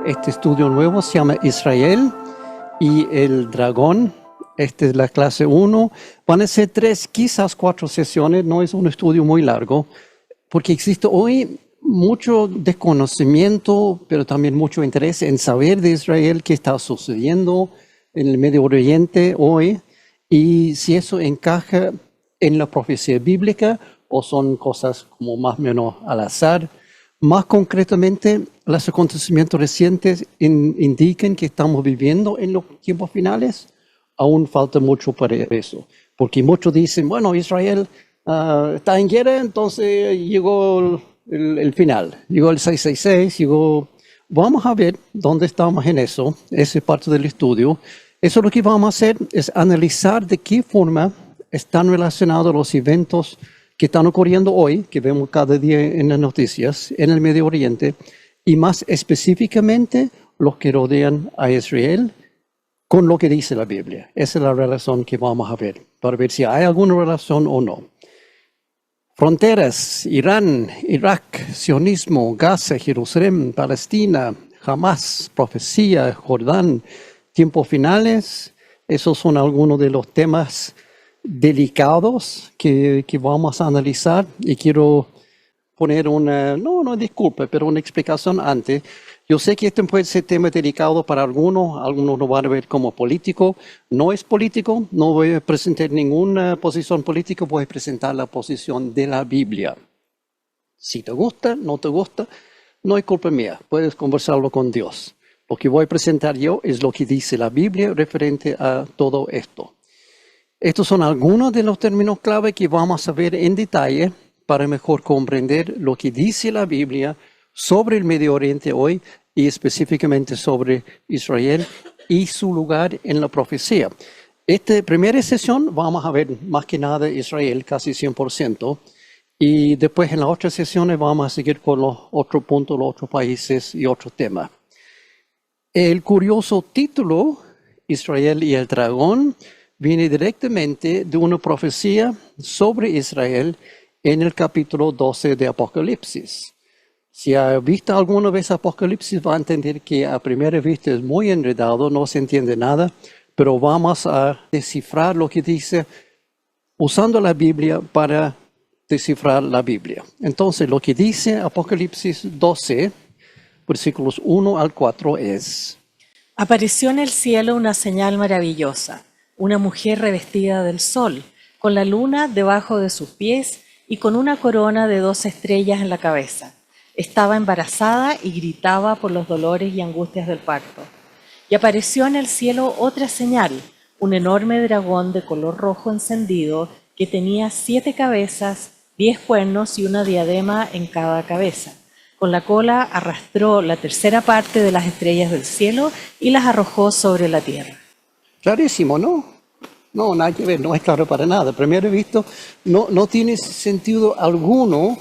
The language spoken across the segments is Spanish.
Este estudio nuevo se llama Israel y el dragón. Esta es la clase 1. Van a ser 3, quizás 4 sesiones. No es un estudio muy largo, porque existe hoy mucho desconocimiento, pero también mucho interés en saber de Israel, qué está sucediendo en el Medio Oriente hoy, y si eso encaja en la profecía bíblica o son cosas como más o menos al azar. Más concretamente, los acontecimientos recientes indican que estamos viviendo en los tiempos finales. Aún falta mucho para eso, porque muchos dicen, bueno, Israel está en guerra, entonces llegó el final, llegó el 666, llegó... Vamos a ver dónde estamos en eso, esa es parte del estudio. Eso lo que vamos a hacer es analizar de qué forma están relacionados los eventos que están ocurriendo hoy, que vemos cada día en las noticias, en el Medio Oriente, y más específicamente los que rodean a Israel con lo que dice la Biblia. Esa es la relación que vamos a ver, para ver si hay alguna relación o no. Fronteras, Irán, Irak, sionismo, Gaza, Jerusalén, Palestina, Hamas, profecía, Jordán, tiempos finales. Esos son algunos de los temas delicados que vamos a analizar, y quiero poner una, no disculpe, pero una explicación antes. Yo sé que este puede ser tema delicado para algunos lo van a ver como político. No es político, no voy a presentar ninguna posición política, voy a presentar la posición de la Biblia. Si te gusta, no te gusta, no es culpa mía, puedes conversarlo con Dios. Lo que voy a presentar yo es lo que dice la Biblia referente a todo esto. Estos son algunos de los términos clave que vamos a ver en detalle para mejor comprender lo que dice la Biblia sobre el Medio Oriente hoy y específicamente sobre Israel y su lugar en la profecía. Esta primera sesión vamos a ver más que nada Israel, casi 100%, y después en las otras sesiones vamos a seguir con los otros puntos, los otros países y otros temas. El curioso título, Israel y el dragón, viene directamente de una profecía sobre Israel en el capítulo 12 de Apocalipsis. Si ha visto alguna vez Apocalipsis, va a entender que a primera vista es muy enredado, no se entiende nada, pero vamos a descifrar lo que dice usando la Biblia para descifrar la Biblia. Entonces, lo que dice Apocalipsis 12, versículos 1 al 4 es: Apareció en el cielo una señal maravillosa, una mujer revestida del sol, con la luna debajo de sus pies y con una corona de 12 estrellas en la cabeza. Estaba embarazada y gritaba por los dolores y angustias del parto. Y apareció en el cielo otra señal, un enorme dragón de color rojo encendido que tenía 7 cabezas, 10 cuernos y una diadema en cada cabeza. Con la cola arrastró la tercera parte de las estrellas del cielo y las arrojó sobre la tierra. Clarísimo, ¿no? No, nada que ver, no es claro para nada. Primero visto, no tiene sentido alguno.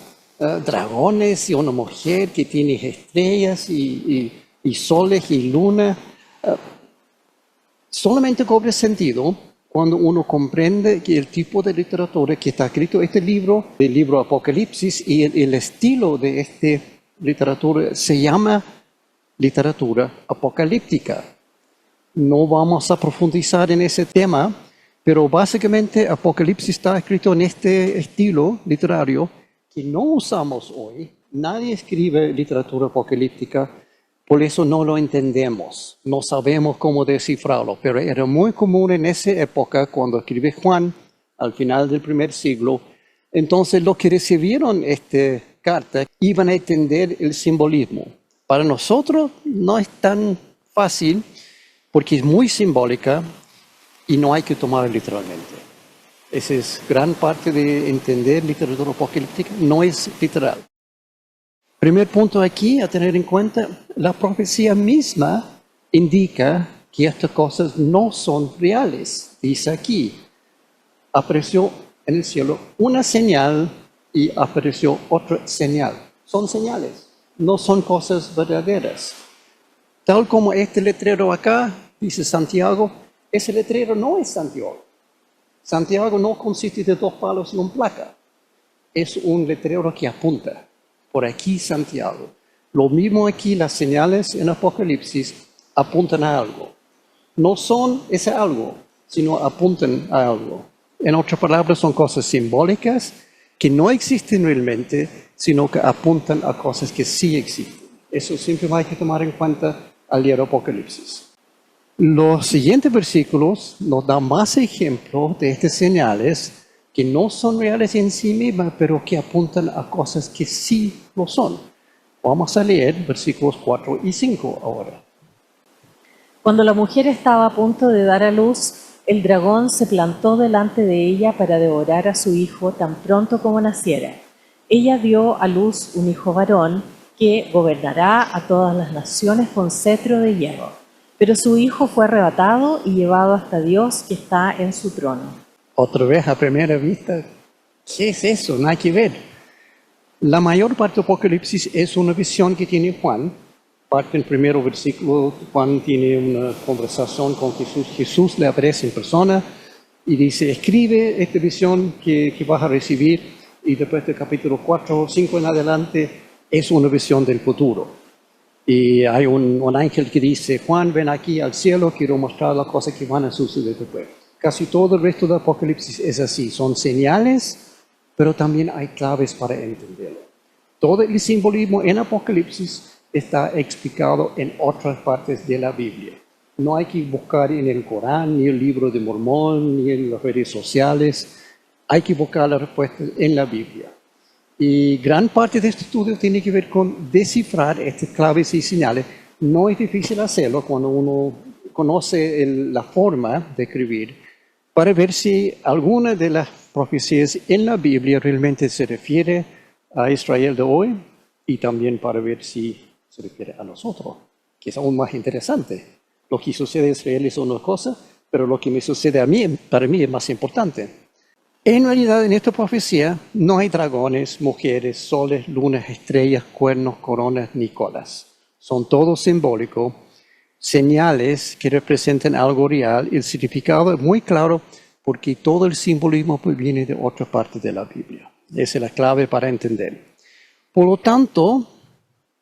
Dragones y una mujer que tiene estrellas y soles y luna. Solamente cobra sentido cuando uno comprende que el tipo de literatura que está escrito este libro, el libro Apocalipsis, y el estilo de esta literatura se llama literatura apocalíptica. No vamos a profundizar en ese tema, pero básicamente Apocalipsis está escrito en este estilo literario que no usamos hoy. Nadie escribe literatura apocalíptica, por eso no lo entendemos, no sabemos cómo descifrarlo, pero era muy común en esa época cuando escribe Juan, al final del primer siglo. Entonces los que recibieron esta carta iban a entender el simbolismo. Para nosotros no es tan fácil porque es muy simbólica y no hay que tomarla literalmente. Esa es gran parte de entender literatura apocalíptica, no es literal. Primer punto aquí a tener en cuenta, la profecía misma indica que estas cosas no son reales. Dice aquí, apareció en el cielo una señal y apareció otra señal. Son señales, no son cosas verdaderas. Tal como este letrero acá, dice Santiago, ese letrero no es Santiago. Santiago no consiste de 2 palos y una placa. Es un letrero que apunta. Por aquí Santiago. Lo mismo aquí, las señales en Apocalipsis apuntan a algo. No son ese algo, sino apuntan a algo. En otras palabras, son cosas simbólicas que no existen realmente, sino que apuntan a cosas que sí existen. Eso siempre hay que tomar en cuenta al leer Apocalipsis. Los siguientes versículos nos dan más ejemplos de estas señales que no son reales en sí mismas, pero que apuntan a cosas que sí lo son. Vamos a leer versículos 4 y 5 ahora. Cuando la mujer estaba a punto de dar a luz, el dragón se plantó delante de ella para devorar a su hijo tan pronto como naciera. Ella dio a luz un hijo varón que gobernará a todas las naciones con cetro de hierro. Pero su hijo fue arrebatado y llevado hasta Dios que está en su trono. Otra vez a primera vista, ¿qué es eso? Nada que ver. La mayor parte del Apocalipsis es una visión que tiene Juan. Parte del primer versículo, Juan tiene una conversación con Jesús. Jesús le aparece en persona y dice, escribe esta visión que vas a recibir. Y después del capítulo 4 o 5 en adelante, es una visión del futuro. Y hay un ángel que dice, Juan, ven aquí al cielo, quiero mostrar las cosas que van a suceder después. Casi todo el resto del Apocalipsis es así, son señales, pero también hay claves para entenderlo. Todo el simbolismo en Apocalipsis está explicado en otras partes de la Biblia. No hay que buscar en el Corán, ni el libro de Mormón, ni en las redes sociales. Hay que buscar la respuesta en la Biblia. Y gran parte de este estudio tiene que ver con descifrar estas claves y señales. No es difícil hacerlo cuando uno conoce la forma de escribir, para ver si alguna de las profecías en la Biblia realmente se refiere a Israel de hoy, y también para ver si se refiere a nosotros, que es aún más interesante. Lo que sucede a Israel es una cosa, pero lo que me sucede a mí, para mí, es más importante. En realidad, en esta profecía no hay dragones, mujeres, soles, lunas, estrellas, cuernos, coronas ni colas. Son todos simbólicos, señales que representan algo real. El significado es muy claro porque todo el simbolismo viene de otra parte de la Biblia. Esa es la clave para entender. Por lo tanto,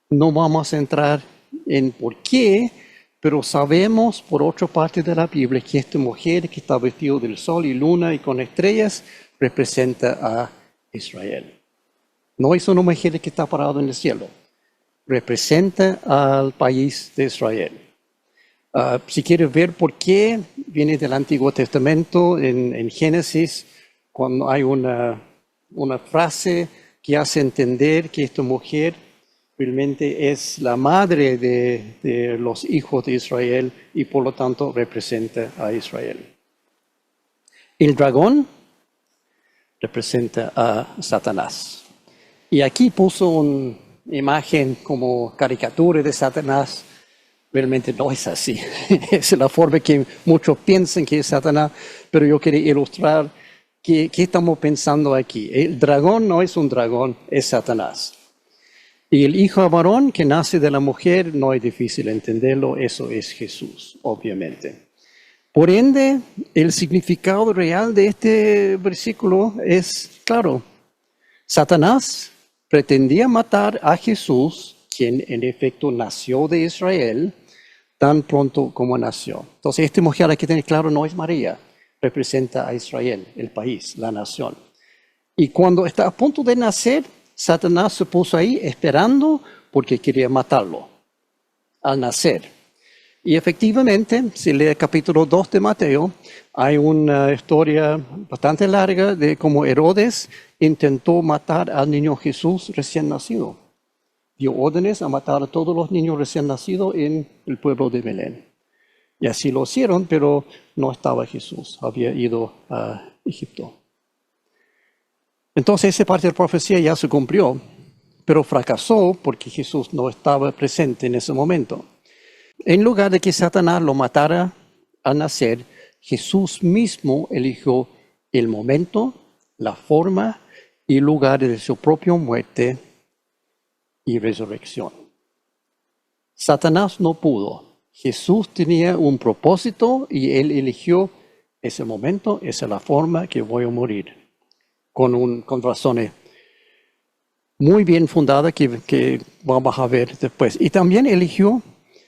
no vamos a entrar en por qué, pero sabemos por otra parte de la Biblia que esta mujer que está vestida del sol y luna y con estrellas representa a Israel. No es una mujer que está parada en el cielo, representa al país de Israel. Si quieres ver por qué, viene del Antiguo Testamento, en Génesis, cuando hay una frase que hace entender que esta mujer realmente es la madre de los hijos de Israel y por lo tanto representa a Israel. El dragón representa a Satanás. Y aquí puso una imagen como caricatura de Satanás. Realmente no es así. Es la forma que muchos piensan que es Satanás, pero yo quería ilustrar qué estamos pensando aquí. El dragón no es un dragón, es Satanás. Y el hijo varón que nace de la mujer, no es difícil entenderlo, eso es Jesús, obviamente. Por ende, el significado real de este versículo es claro. Satanás pretendía matar a Jesús, quien en efecto nació de Israel, tan pronto como nació. Entonces, esta mujer, hay que tener claro, no es María, representa a Israel, el país, la nación. Y cuando está a punto de nacer, Satanás se puso ahí esperando porque quería matarlo al nacer. Y efectivamente, si lee el capítulo 2 de Mateo, hay una historia bastante larga de cómo Herodes intentó matar al niño Jesús recién nacido. Dio órdenes a matar a todos los niños recién nacidos en el pueblo de Belén. Y así lo hicieron, pero no estaba Jesús, había ido a Egipto. Entonces esa parte de la profecía ya se cumplió, pero fracasó porque Jesús no estaba presente en ese momento. En lugar de que Satanás lo matara al nacer, Jesús mismo eligió el momento, la forma y el lugar de su propia muerte y resurrección. Satanás no pudo. Jesús tenía un propósito y él eligió ese momento, esa es la forma que voy a morir. Con razones muy bien fundada que vamos a ver después. Y también eligió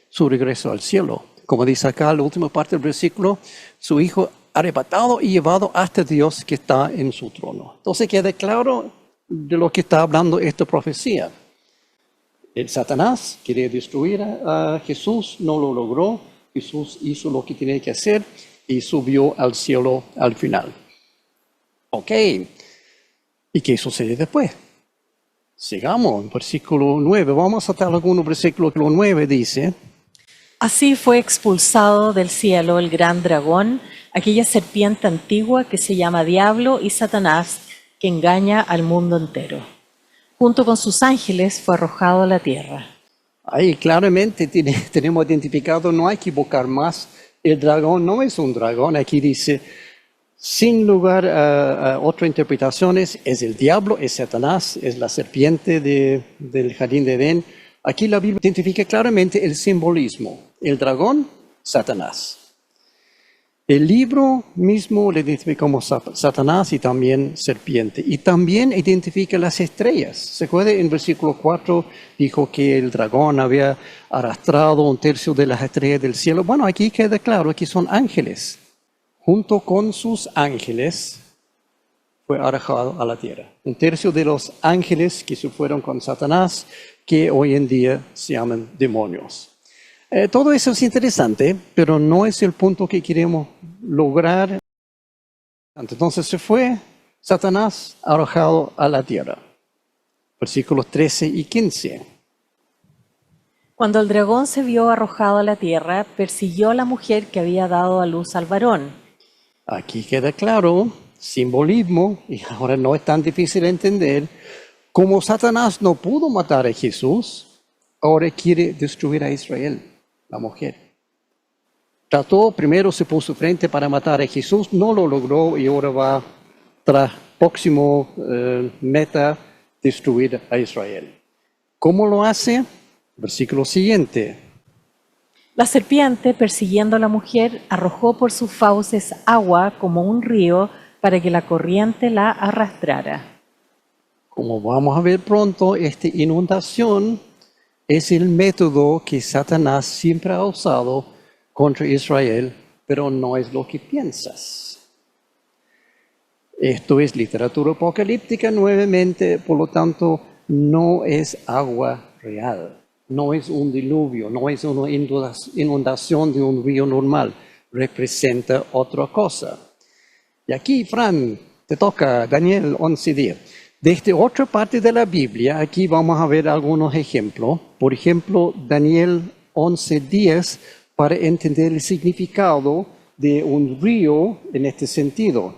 su regreso al cielo. Como dice acá, la última parte del versículo, su hijo arrebatado y llevado hasta Dios que está en su trono. Entonces queda claro de lo que está hablando esta profecía. El Satanás quería destruir a Jesús, no lo logró. Jesús hizo lo que tenía que hacer y subió al cielo al final. Ok, ¿y qué sucede después? Sigamos, versículo 9. Vamos a tratar algunos versículos. Versículo 9 dice: Así fue expulsado del cielo el gran dragón, aquella serpiente antigua que se llama Diablo y Satanás, que engaña al mundo entero. Junto con sus ángeles fue arrojado a la tierra. Ahí claramente tenemos identificado, no hay que buscar más. El dragón no es un dragón, aquí dice, sin lugar a otras interpretaciones, es el diablo, es Satanás, es la serpiente del jardín de Edén. Aquí la Biblia identifica claramente el simbolismo. El dragón, Satanás. El libro mismo le identifica como Satanás y también serpiente. Y también identifica las estrellas. ¿Se acuerda? En versículo 4 dijo que el dragón había arrastrado un tercio de las estrellas del cielo. Bueno, aquí queda claro, aquí son ángeles. Junto con sus ángeles fue arrojado a la tierra. Un tercio de los ángeles que se fueron con Satanás, que hoy en día se llaman demonios. Todo eso es interesante, pero no es el punto que queremos lograr. Entonces se fue Satanás arrojado a la tierra. Versículos 13 y 15. Cuando el dragón se vio arrojado a la tierra, persiguió a la mujer que había dado a luz al varón. Aquí queda claro, simbolismo, y ahora no es tan difícil de entender. Como Satanás no pudo matar a Jesús, ahora quiere destruir a Israel, la mujer. Trató, primero se puso frente para matar a Jesús, no lo logró y ahora va tras próximo meta destruir a Israel. ¿Cómo lo hace? Versículo siguiente. La serpiente, persiguiendo a la mujer, arrojó por sus fauces agua como un río para que la corriente la arrastrara. Como vamos a ver pronto, esta inundación es el método que Satanás siempre ha usado contra Israel, pero no es lo que piensas. Esto es literatura apocalíptica nuevamente, por lo tanto, no es agua real, no es un diluvio, no es una inundación de un río normal, representa otra cosa. Y aquí, Fran, te toca Daniel 11:10. Desde otra parte de la Biblia, aquí vamos a ver algunos ejemplos. Por ejemplo, Daniel 11:10, para entender el significado de un río en este sentido.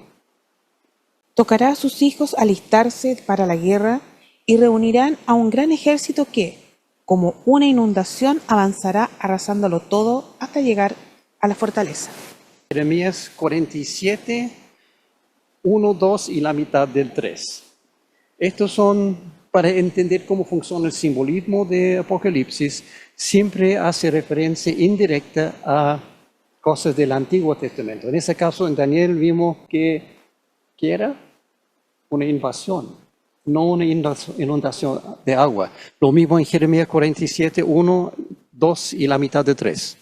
Tocará a sus hijos alistarse para la guerra y reunirán a un gran ejército que, como una inundación, avanzará arrasándolo todo hasta llegar a la fortaleza. Jeremías 47, 1, 2 y la mitad del 3. Estos son para entender cómo funciona el simbolismo de Apocalipsis. Siempre hace referencia indirecta a cosas del Antiguo Testamento. En ese caso, en Daniel vimos que era una invasión, no una inundación de agua. Lo mismo en Jeremías 47, 1, 2 y la mitad de 3.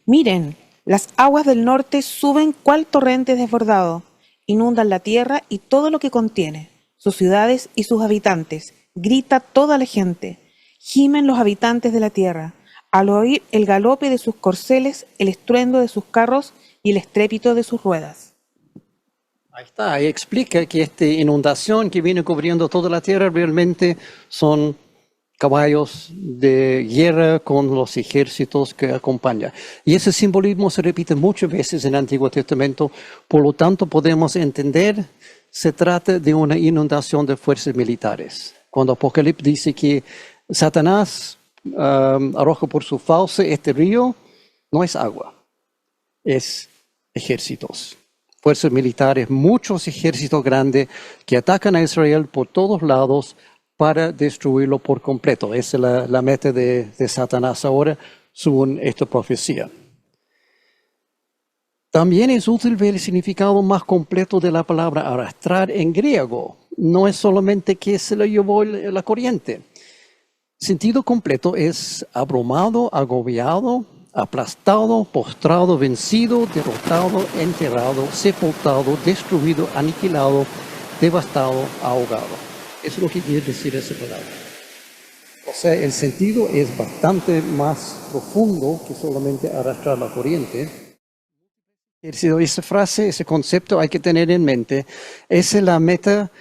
Miren, las aguas del norte suben cual torrente desbordado, inundan la tierra y todo lo que contiene, sus ciudades y sus habitantes. Grita toda la gente, gimen los habitantes de la tierra, al oír el galope de sus corceles, el estruendo de sus carros y el estrépito de sus ruedas. Ahí está, ahí explica que esta inundación que viene cubriendo toda la tierra realmente son caballos de guerra con los ejércitos que acompañan. Y ese simbolismo se repite muchas veces en el Antiguo Testamento, por lo tanto podemos entender, se trata de una inundación de fuerzas militares. Cuando Apocalipsis dice que Satanás arroja por su fauce este río, no es agua, es ejércitos. Fuerzas militares, muchos ejércitos grandes que atacan a Israel por todos lados para destruirlo por completo. Esa es la meta de Satanás ahora, según esta profecía. También es útil ver el significado más completo de la palabra arrastrar en griego. No es solamente que se lo llevó la corriente. Sentido completo es abrumado, agobiado, aplastado, postrado, vencido, derrotado, enterrado, sepultado, destruido, aniquilado, devastado, ahogado. Eso es lo que quiere decir esa palabra. O sea, el sentido es bastante más profundo que solamente arrastrar la corriente. Esa frase, ese concepto hay que tener en mente. Esa es la meta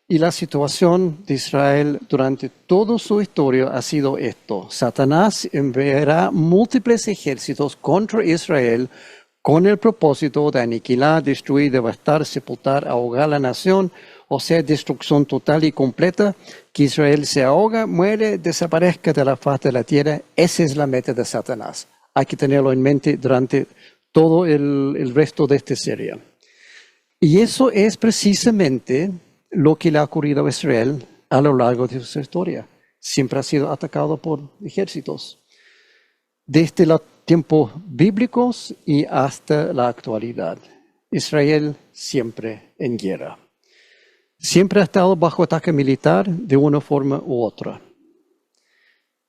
y la situación de Israel durante toda su historia ha sido esto. Satanás enviará múltiples ejércitos contra Israel con el propósito de aniquilar, destruir, devastar, sepultar, ahogar la nación, o sea, destrucción total y completa, que Israel se ahoga, muere, desaparezca de la faz de la tierra. Esa es la meta de Satanás. Hay que tenerlo en mente durante todo el resto de esta serie. Y eso es precisamente lo que le ha ocurrido a Israel a lo largo de su historia. Siempre ha sido atacado por ejércitos. Desde los tiempos bíblicos y hasta la actualidad. Israel siempre en guerra. Siempre ha estado bajo ataque militar de una forma u otra.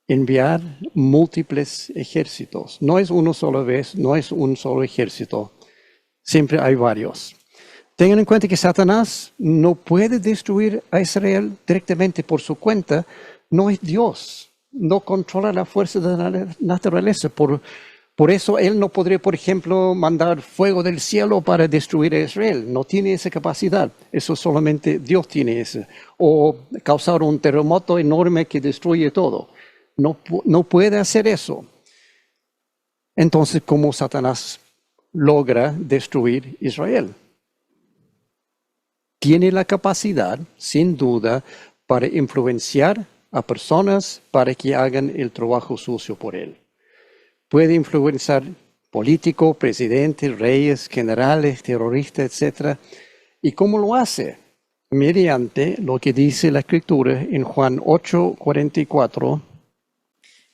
Enviar múltiples ejércitos. No es una sola vez, no es un solo ejército. Siempre hay varios. Tengan en cuenta que Satanás no puede destruir a Israel directamente por su cuenta. No es Dios. No controla la fuerza de la naturaleza. Por eso él no podría, por ejemplo, mandar fuego del cielo para destruir a Israel. No tiene esa capacidad. Eso solamente Dios tiene eso. O causar un terremoto enorme que destruye todo. No puede hacer eso. Entonces, ¿cómo Satanás logra destruir Israel? Tiene la capacidad, sin duda, para influenciar a personas para que hagan el trabajo sucio por él. Puede influenciar políticos, presidentes, reyes, generales, terroristas, etc. ¿Y cómo lo hace? Mediante lo que dice la Escritura en Juan 8:44.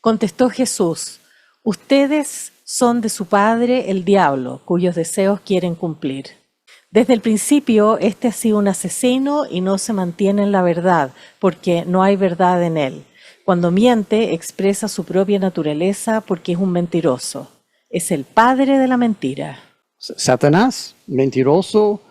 Contestó Jesús: ustedes son de su padre el diablo, cuyos deseos quieren cumplir. Desde el principio, este ha sido un asesino y no se mantiene en la verdad, porque no hay verdad en él. Cuando miente, expresa su propia naturaleza porque es un mentiroso. Es el padre de la mentira. Satanás, mentiroso,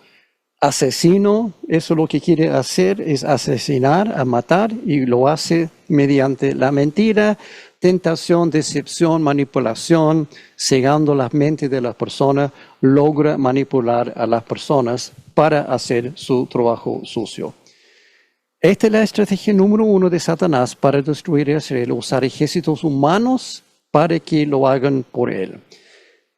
asesino, eso lo que quiere hacer es asesinar, a matar, y lo hace mediante la mentira, tentación, decepción, manipulación, cegando las mentes de las personas, logra manipular a las personas para hacer su trabajo sucio. Esta es la estrategia número 1 de Satanás para destruir a Israel, usar ejércitos humanos para que lo hagan por él.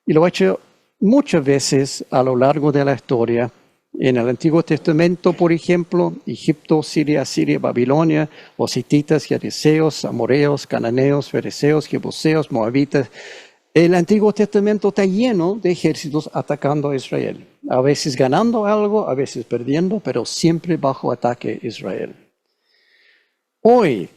Y lo ha hecho muchas veces a lo largo de la historia. En el Antiguo Testamento, por ejemplo, Egipto, Siria, Asiria, Babilonia, los hititas, jebuseos, amoreos, cananeos, fereceos, jebuseos, moabitas. El Antiguo Testamento está lleno de ejércitos atacando a Israel. A veces ganando algo, a veces perdiendo, pero siempre bajo ataque Israel. Hoy,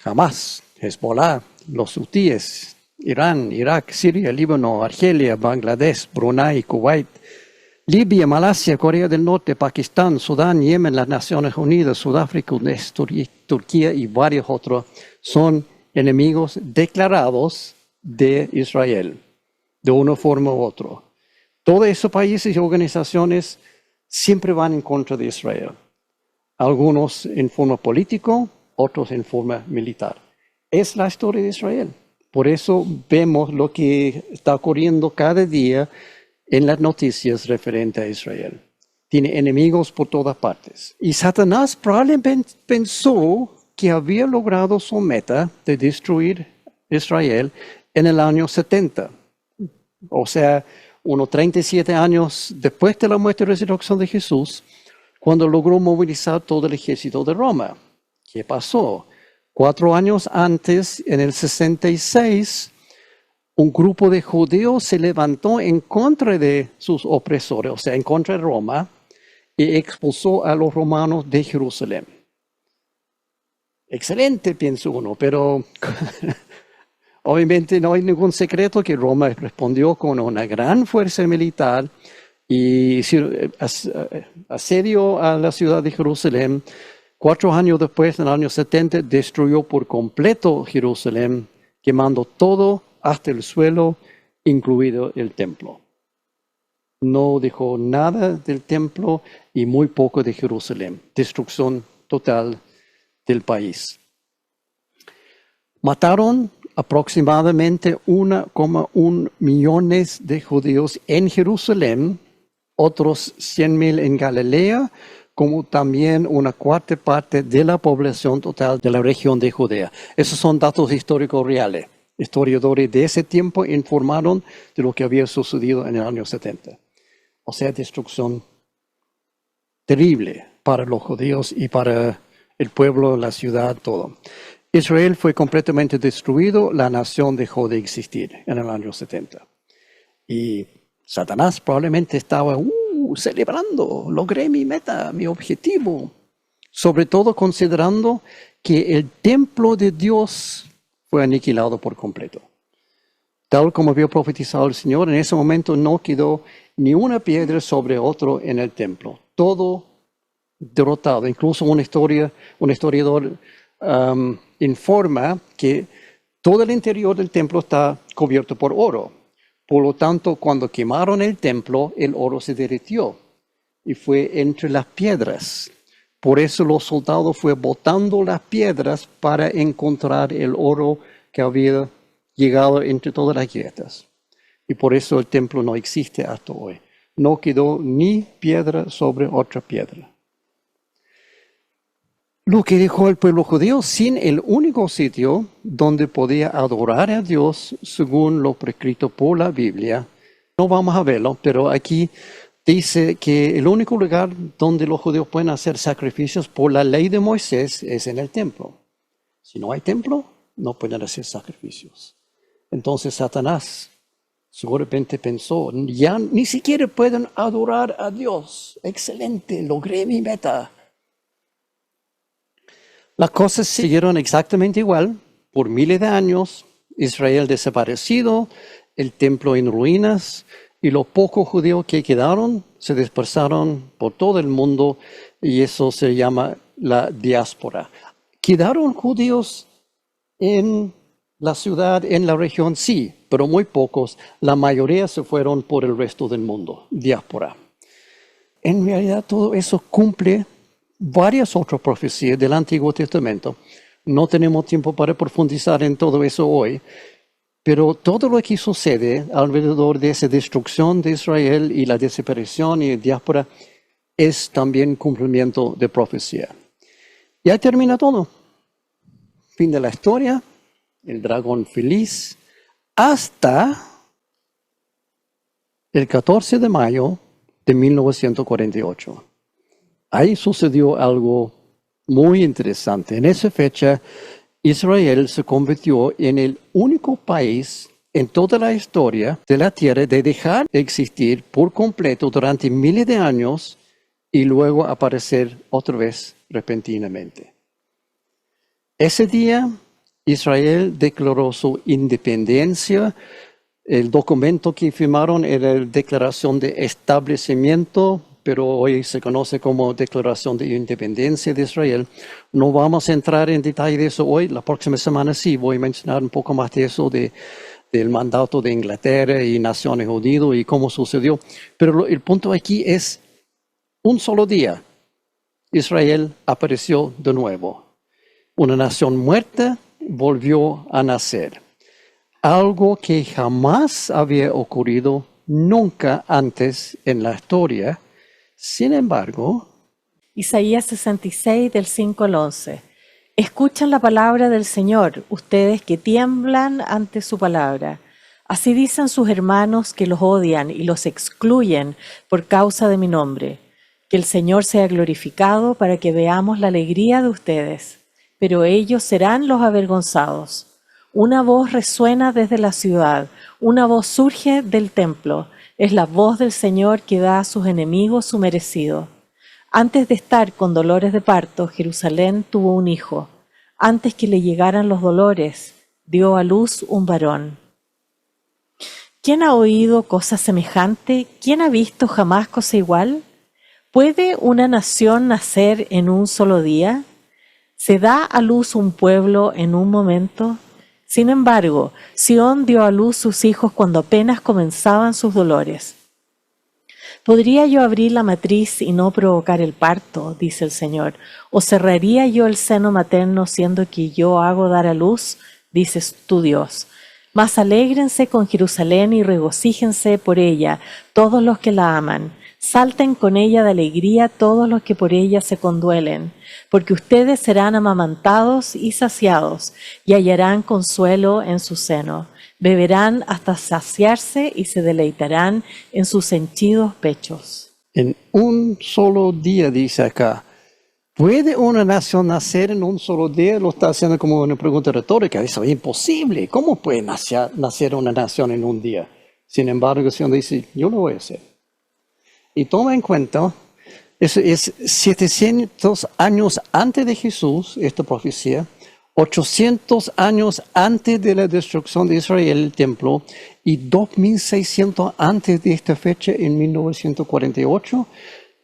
Hamas, Hezbollah, los hutíes, Irán, Irak, Siria, Líbano, Argelia, Bangladesh, Brunei, Kuwait, Libia, Malasia, Corea del Norte, Pakistán, Sudán, Yemen, las Naciones Unidas, Sudáfrica, Turquía y varios otros son enemigos declarados de Israel, de una forma u otra. Todos esos países y organizaciones siempre van en contra de Israel. Algunos en forma política, otros en forma militar. Es la historia de Israel. Por eso vemos lo que está ocurriendo cada día en las noticias referente a Israel. Tiene enemigos por todas partes. Y Satanás probablemente pensó que había logrado su meta de destruir Israel en el año 70. O sea, unos 37 años después de la muerte y resurrección de Jesús, cuando logró movilizar todo el ejército de Roma. ¿Qué pasó? 4 años antes, en el 66, un grupo de judíos se levantó en contra de sus opresores, o sea, en contra de Roma, y expulsó a los romanos de Jerusalén. Excelente, piensa uno, pero Obviamente no hay ningún secreto que Roma respondió con una gran fuerza militar y asedio a la ciudad de Jerusalén. 4 años después, en el año 70, destruyó por completo Jerusalén, quemando todo hasta el suelo, incluido el templo. No dejó nada del templo y muy poco de Jerusalén. Destrucción total del país. Mataron aproximadamente 1,1 millones de judíos en Jerusalén, otros 100,000 en Galilea, como también una cuarta parte de la población total de la región de Judea. Esos son datos históricos reales. Historiadores de ese tiempo informaron de lo que había sucedido en el año 70. O sea, destrucción terrible para los judíos y para el pueblo, la ciudad, todo. Israel fue completamente destruido, la nación dejó de existir en el año 70. Y Satanás probablemente estaba celebrando, logré mi meta, mi objetivo. Sobre todo considerando que el templo de Dios fue aniquilado por completo. Tal como había profetizado el Señor, en ese momento no quedó ni una piedra sobre otro en el templo. Todo derrotado. Incluso un historiador informa que todo el interior del templo está cubierto por oro. Por lo tanto, cuando quemaron el templo, el oro se derritió y fue entre las piedras. Por eso los soldados fueron botando las piedras para encontrar el oro que había llegado entre todas las grietas. Y por eso el templo no existe hasta hoy. No quedó ni piedra sobre otra piedra. Lo que dejó el pueblo judío sin el único sitio donde podía adorar a Dios según lo prescrito por la Biblia. No vamos a verlo, pero aquí dice que el único lugar donde los judíos pueden hacer sacrificios por la ley de Moisés es en el templo. Si no hay templo, no pueden hacer sacrificios. Entonces Satanás seguramente pensó, ya ni siquiera pueden adorar a Dios. Excelente, logré mi meta. Las cosas siguieron exactamente igual. Por miles de años, Israel desaparecido, el templo en ruinas, y los pocos judíos que quedaron se dispersaron por todo el mundo, y eso se llama la diáspora. ¿Quedaron judíos en la ciudad, en la región? Sí, pero muy pocos. La mayoría se fueron por el resto del mundo, diáspora. En realidad todo eso cumple varias otras profecías del Antiguo Testamento. No tenemos tiempo para profundizar en todo eso hoy, pero todo lo que sucede alrededor de esa destrucción de Israel y la desaparición y la diáspora es también cumplimiento de profecía. Ya termina todo. Fin de la historia, el dragón feliz, hasta el 14 de mayo de 1948. Ahí sucedió algo muy interesante. En esa fecha, Israel se convirtió en el único país en toda la historia de la tierra de dejar de existir por completo durante miles de años y luego aparecer otra vez repentinamente. Ese día, Israel declaró su independencia. El documento que firmaron era la Declaración de Establecimiento, pero hoy se conoce como Declaración de Independencia de Israel. No vamos a entrar en detalle de eso hoy. La próxima semana sí voy a mencionar un poco más de eso, del mandato de Inglaterra y Naciones Unidas y cómo sucedió. Pero el punto aquí es, un solo día, Israel apareció de nuevo. Una nación muerta volvió a nacer. Algo que jamás había ocurrido nunca antes en la historia. Sin embargo, Isaías 66, del 5 al 11. Escuchan la palabra del Señor, ustedes que tiemblan ante su palabra. Así dicen sus hermanos que los odian y los excluyen por causa de mi nombre. Que el Señor sea glorificado para que veamos la alegría de ustedes. Pero ellos serán los avergonzados. Una voz resuena desde la ciudad, una voz surge del templo. Es la voz del Señor que da a sus enemigos su merecido. Antes de estar con dolores de parto, Jerusalén tuvo un hijo. Antes que le llegaran los dolores, dio a luz un varón. ¿Quién ha oído cosa semejante? ¿Quién ha visto jamás cosa igual? ¿Puede una nación nacer en un solo día? ¿Se da a luz un pueblo en un momento? Sin embargo, Sión dio a luz sus hijos cuando apenas comenzaban sus dolores. ¿Podría yo abrir la matriz y no provocar el parto? Dice el Señor. ¿O cerraría yo el seno materno siendo que yo hago dar a luz? Dices tu Dios. Mas alégrense con Jerusalén y regocíjense por ella todos los que la aman. Salten con ella de alegría todos los que por ella se conduelen, porque ustedes serán amamantados y saciados, y hallarán consuelo en su seno. Beberán hasta saciarse y se deleitarán en sus henchidos pechos. En un solo día, dice acá. ¿Puede una nación nacer en un solo día? Lo está haciendo como una pregunta retórica. Eso es imposible. ¿Cómo puede nacer una nación en un día? Sin embargo, el Señor dice, yo lo voy a hacer. Y toma en cuenta, eso es 700 años antes de Jesús, esta profecía, 800 años antes de la destrucción de Israel, el templo, y 2600 antes de esta fecha, en 1948,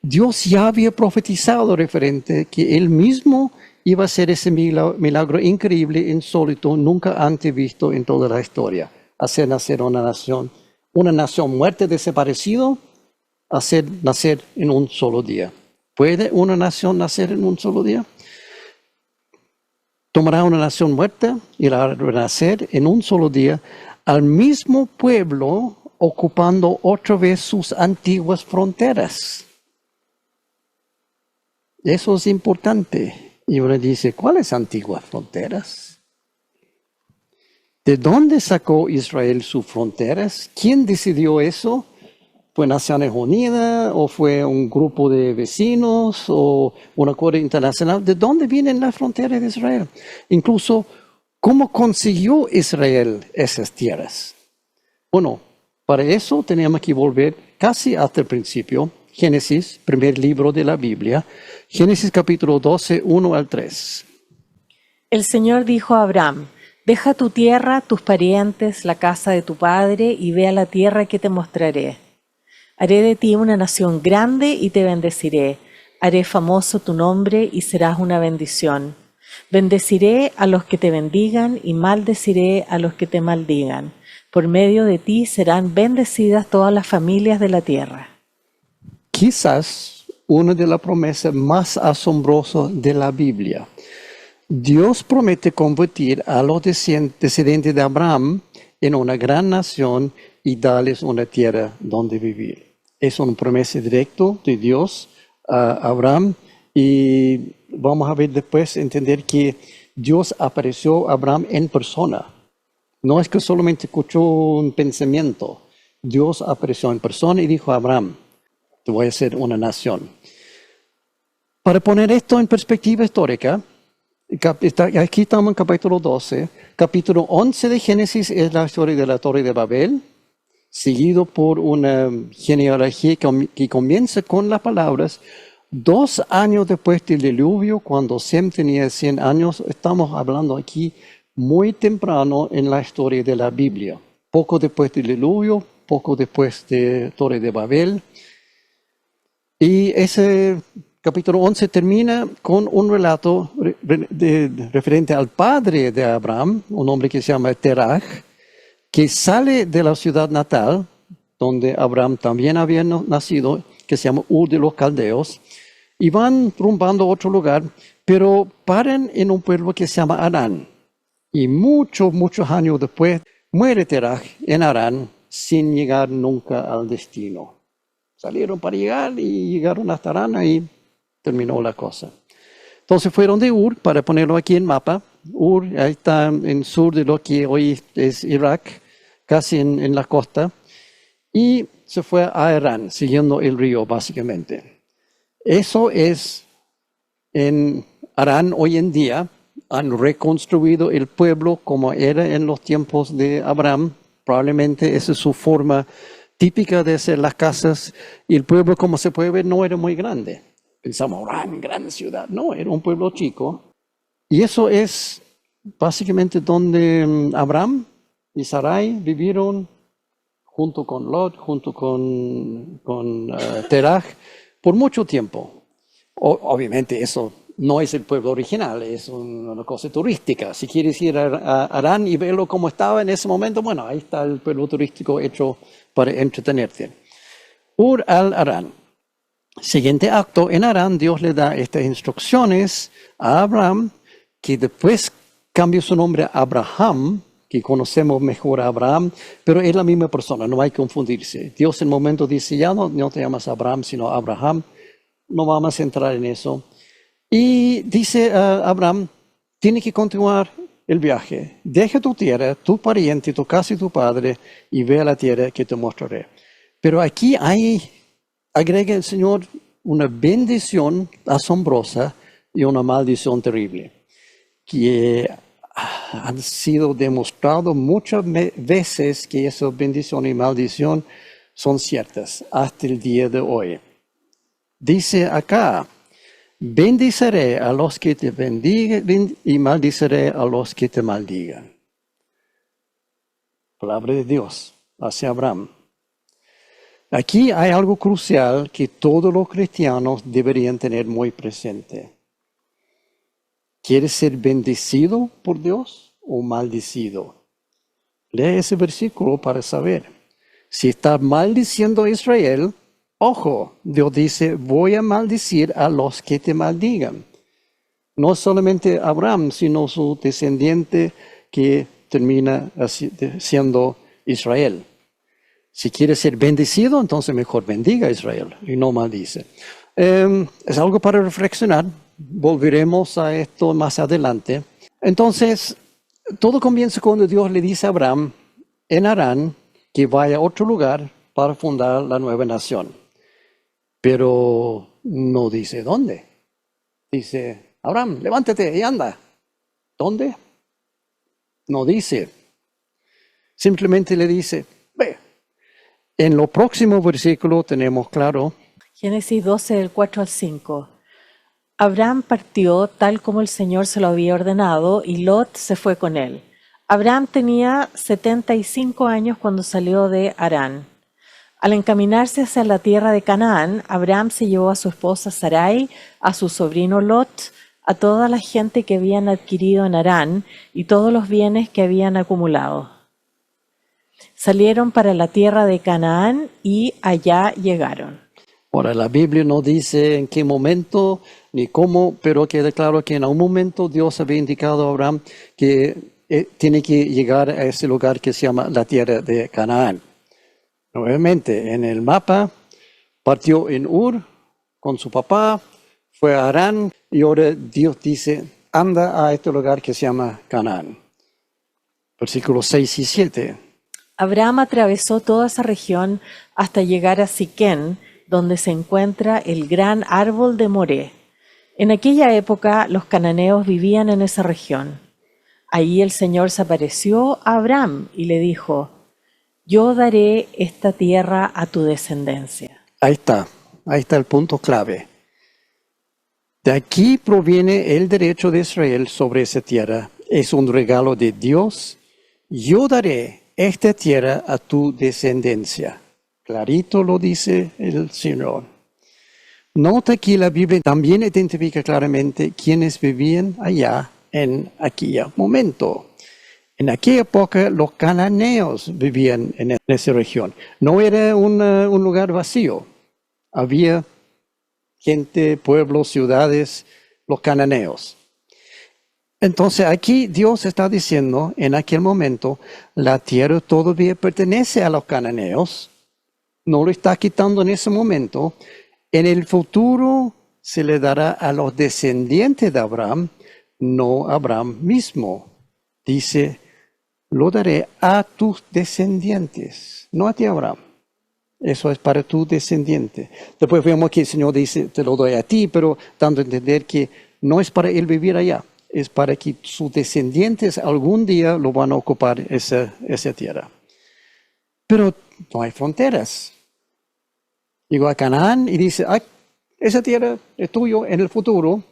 Dios ya había profetizado referente que Él mismo iba a hacer ese milagro increíble, insólito, nunca antes visto en toda la historia. Hacer nacer una nación muerta, desaparecido, hacer nacer en un solo día. ¿Puede una nación nacer en un solo día? Tomará una nación muerta y la hará renacer en un solo día al mismo pueblo, ocupando otra vez sus antiguas fronteras. Eso es importante. Y uno dice, ¿cuáles antiguas fronteras? ¿De dónde sacó Israel sus fronteras? ¿Quién decidió eso? ¿Fue Naciones Unidas o fue un grupo de vecinos o un acuerdo internacional? ¿De dónde vienen las fronteras de Israel? Incluso, ¿cómo consiguió Israel esas tierras? Bueno, para eso teníamos que volver casi hasta el principio. Génesis, primer libro de la Biblia. Génesis capítulo 12, 1 al 3. El Señor dijo a Abraham, deja tu tierra, tus parientes, la casa de tu padre, y ve a la tierra que te mostraré. Haré de ti una nación grande y te bendeciré. Haré famoso tu nombre y serás una bendición. Bendeciré a los que te bendigan y maldeciré a los que te maldigan. Por medio de ti serán bendecidas todas las familias de la tierra. Quizás una de las promesas más asombrosas de la Biblia. Dios promete convertir a los descendientes de Abraham en una gran nación y darles una tierra donde vivir. Es una promesa directa de Dios a Abraham y vamos a ver después, entender que Dios apareció a Abraham en persona. No es que solamente escuchó un pensamiento. Dios apareció en persona y dijo a Abraham, te voy a hacer una nación. Para poner esto en perspectiva histórica, aquí estamos en capítulo 12. Capítulo 11 de Génesis es la historia de la Torre de Babel, seguido por una genealogía que comienza con las palabras 2 años después del diluvio, cuando Sem tenía 100 años. Estamos hablando aquí muy temprano en la historia de la Biblia. Poco después del diluvio, poco después de Torre de Babel. Y ese capítulo 11 termina con un relato referente al padre de Abraham, un hombre que se llama Terach, que sale de la ciudad natal, donde Abraham también había nacido, que se llama Ur de los Caldeos, y van rumbando a otro lugar, pero paran en un pueblo que se llama Harán. Y muchos años después, muere Terach en Harán, sin llegar nunca al destino. Salieron para llegar y llegaron hasta Harán y terminó la cosa. Entonces fueron de Ur, para ponerlo aquí en mapa. Ur, ahí está en el sur de lo que hoy es Irak, casi en la costa. Y se fue a Harán, siguiendo el río básicamente. Eso es en Harán hoy en día. Han reconstruido el pueblo como era en los tiempos de Abraham. Probablemente esa es su forma típica de hacer las casas. Y el pueblo, como se puede ver, no era muy grande. Pensamos, gran ciudad. No, era un pueblo chico. Y eso es básicamente donde Abraham y Sarai vivieron junto con Lot, junto con Teraj, por mucho tiempo. Obviamente eso no es el pueblo original, es una cosa turística. Si quieres ir a Harán y verlo como estaba en ese momento, bueno, ahí está el pueblo turístico hecho para entretenerte. Ur al-Harán. Siguiente acto, en Harán Dios le da estas instrucciones a Abraham, que después cambia su nombre a Abraham, que conocemos mejor a Abraham, pero es la misma persona, no hay que confundirse. Dios en un momento dice, ya no te llamas Abraham, sino Abraham. No vamos a entrar en eso. Y dice a Abraham, tiene que continuar el viaje. Deja tu tierra, tu pariente, tu casa y tu padre, y ve a la tierra que te mostraré. Pero aquí agrega el Señor una bendición asombrosa y una maldición terrible, que han sido demostrado muchas veces que esa bendición y maldición son ciertas hasta el día de hoy. Dice acá, bendiciré a los que te bendigan y maldiciré a los que te maldigan. Palabra de Dios hacia Abraham. Aquí hay algo crucial que todos los cristianos deberían tener muy presente. ¿Quieres ser bendecido por Dios o maldecido? Lee ese versículo para saber. Si estás maldiciendo a Israel, ojo, Dios dice, voy a maldecir a los que te maldigan. No solamente Abraham, sino su descendiente que termina siendo Israel. Si quieres ser bendecido, entonces mejor bendiga a Israel y no maldice. Es algo para reflexionar. Volveremos a esto más adelante. Entonces, todo comienza cuando Dios le dice a Abraham en Harán que vaya a otro lugar para fundar la nueva nación. Pero no dice dónde. Dice, Abraham, levántate y anda. ¿Dónde? No dice. Simplemente le dice, ve. En lo próximo versículo tenemos claro. Génesis 12, del 4 al 5. Abraham partió tal como el Señor se lo había ordenado, y Lot se fue con él. Abraham tenía 75 años cuando salió de Harán. Al encaminarse hacia la tierra de Canaán, Abraham se llevó a su esposa Sarai, a su sobrino Lot, a toda la gente que habían adquirido en Harán y todos los bienes que habían acumulado. Salieron para la tierra de Canaán y allá llegaron. Ahora, la Biblia no dice en qué momento ni cómo, pero queda claro que en algún momento Dios había indicado a Abraham que tiene que llegar a ese lugar que se llama la tierra de Canaán. Nuevamente, en el mapa, partió en Ur con su papá, fue a Harán y ahora Dios dice, anda a este lugar que se llama Canaán. Versículos 6 y 7. Abraham atravesó toda esa región hasta llegar a Siquén, donde se encuentra el gran árbol de Moré. En aquella época los cananeos vivían en esa región. Ahí el Señor se apareció a Abraham y le dijo, yo daré esta tierra a tu descendencia. Ahí está el punto clave. De aquí proviene el derecho de Israel sobre esa tierra. Es un regalo de Dios. Yo daré esta tierra a tu descendencia. Clarito lo dice el Señor. Nota que la Biblia también identifica claramente quiénes vivían allá en aquel momento. En aquella época los cananeos vivían en esa región. No era un lugar vacío. Había gente, pueblos, ciudades, los cananeos. Entonces aquí Dios está diciendo, en aquel momento, la tierra todavía pertenece a los cananeos. No lo está quitando en ese momento. En el futuro se le dará a los descendientes de Abraham, no a Abraham mismo. Dice, lo daré a tus descendientes, no a ti, Abraham. Eso es para tu descendiente. Después vemos que el Señor dice, te lo doy a ti, pero dando a entender que no es para él vivir allá, es para que sus descendientes algún día lo van a ocupar esa tierra. Pero no hay fronteras. Llegó a Canaán y dice, esa tierra es tuyo en el futuro.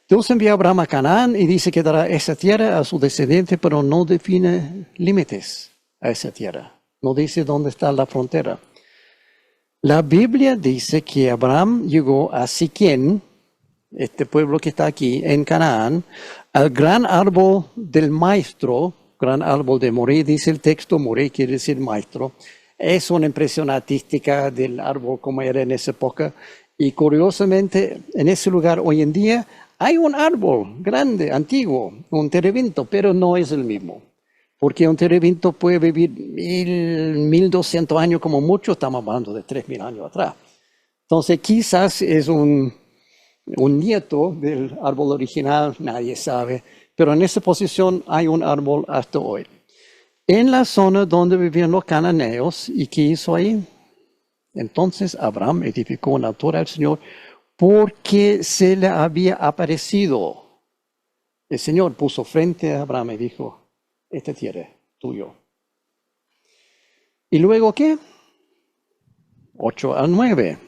Dios envía a Abraham a Canaán y dice que dará esa tierra a su descendiente, pero no define límites a esa tierra. No dice dónde está la frontera. La Biblia dice que Abraham llegó a Siquén, este pueblo que está aquí en Canaán, al gran árbol del maestro, gran árbol de Moré, dice el texto, Moré quiere decir maestro. Es una impresión artística del árbol como era en esa época. Y curiosamente, en ese lugar hoy en día hay un árbol grande, antiguo, un terebinto, pero no es el mismo. Porque un terebinto puede vivir 1200 años como mucho, estamos hablando de 3000 años atrás. Entonces quizás es un nieto del árbol original, nadie sabe, pero en esa posición hay un árbol hasta hoy. En la zona donde vivían los cananeos, ¿y qué hizo ahí? Entonces Abraham edificó un altar al Señor porque se le había aparecido. El Señor puso frente a Abraham y dijo, esta tierra es tuyo. ¿Y luego qué? 8 al 9.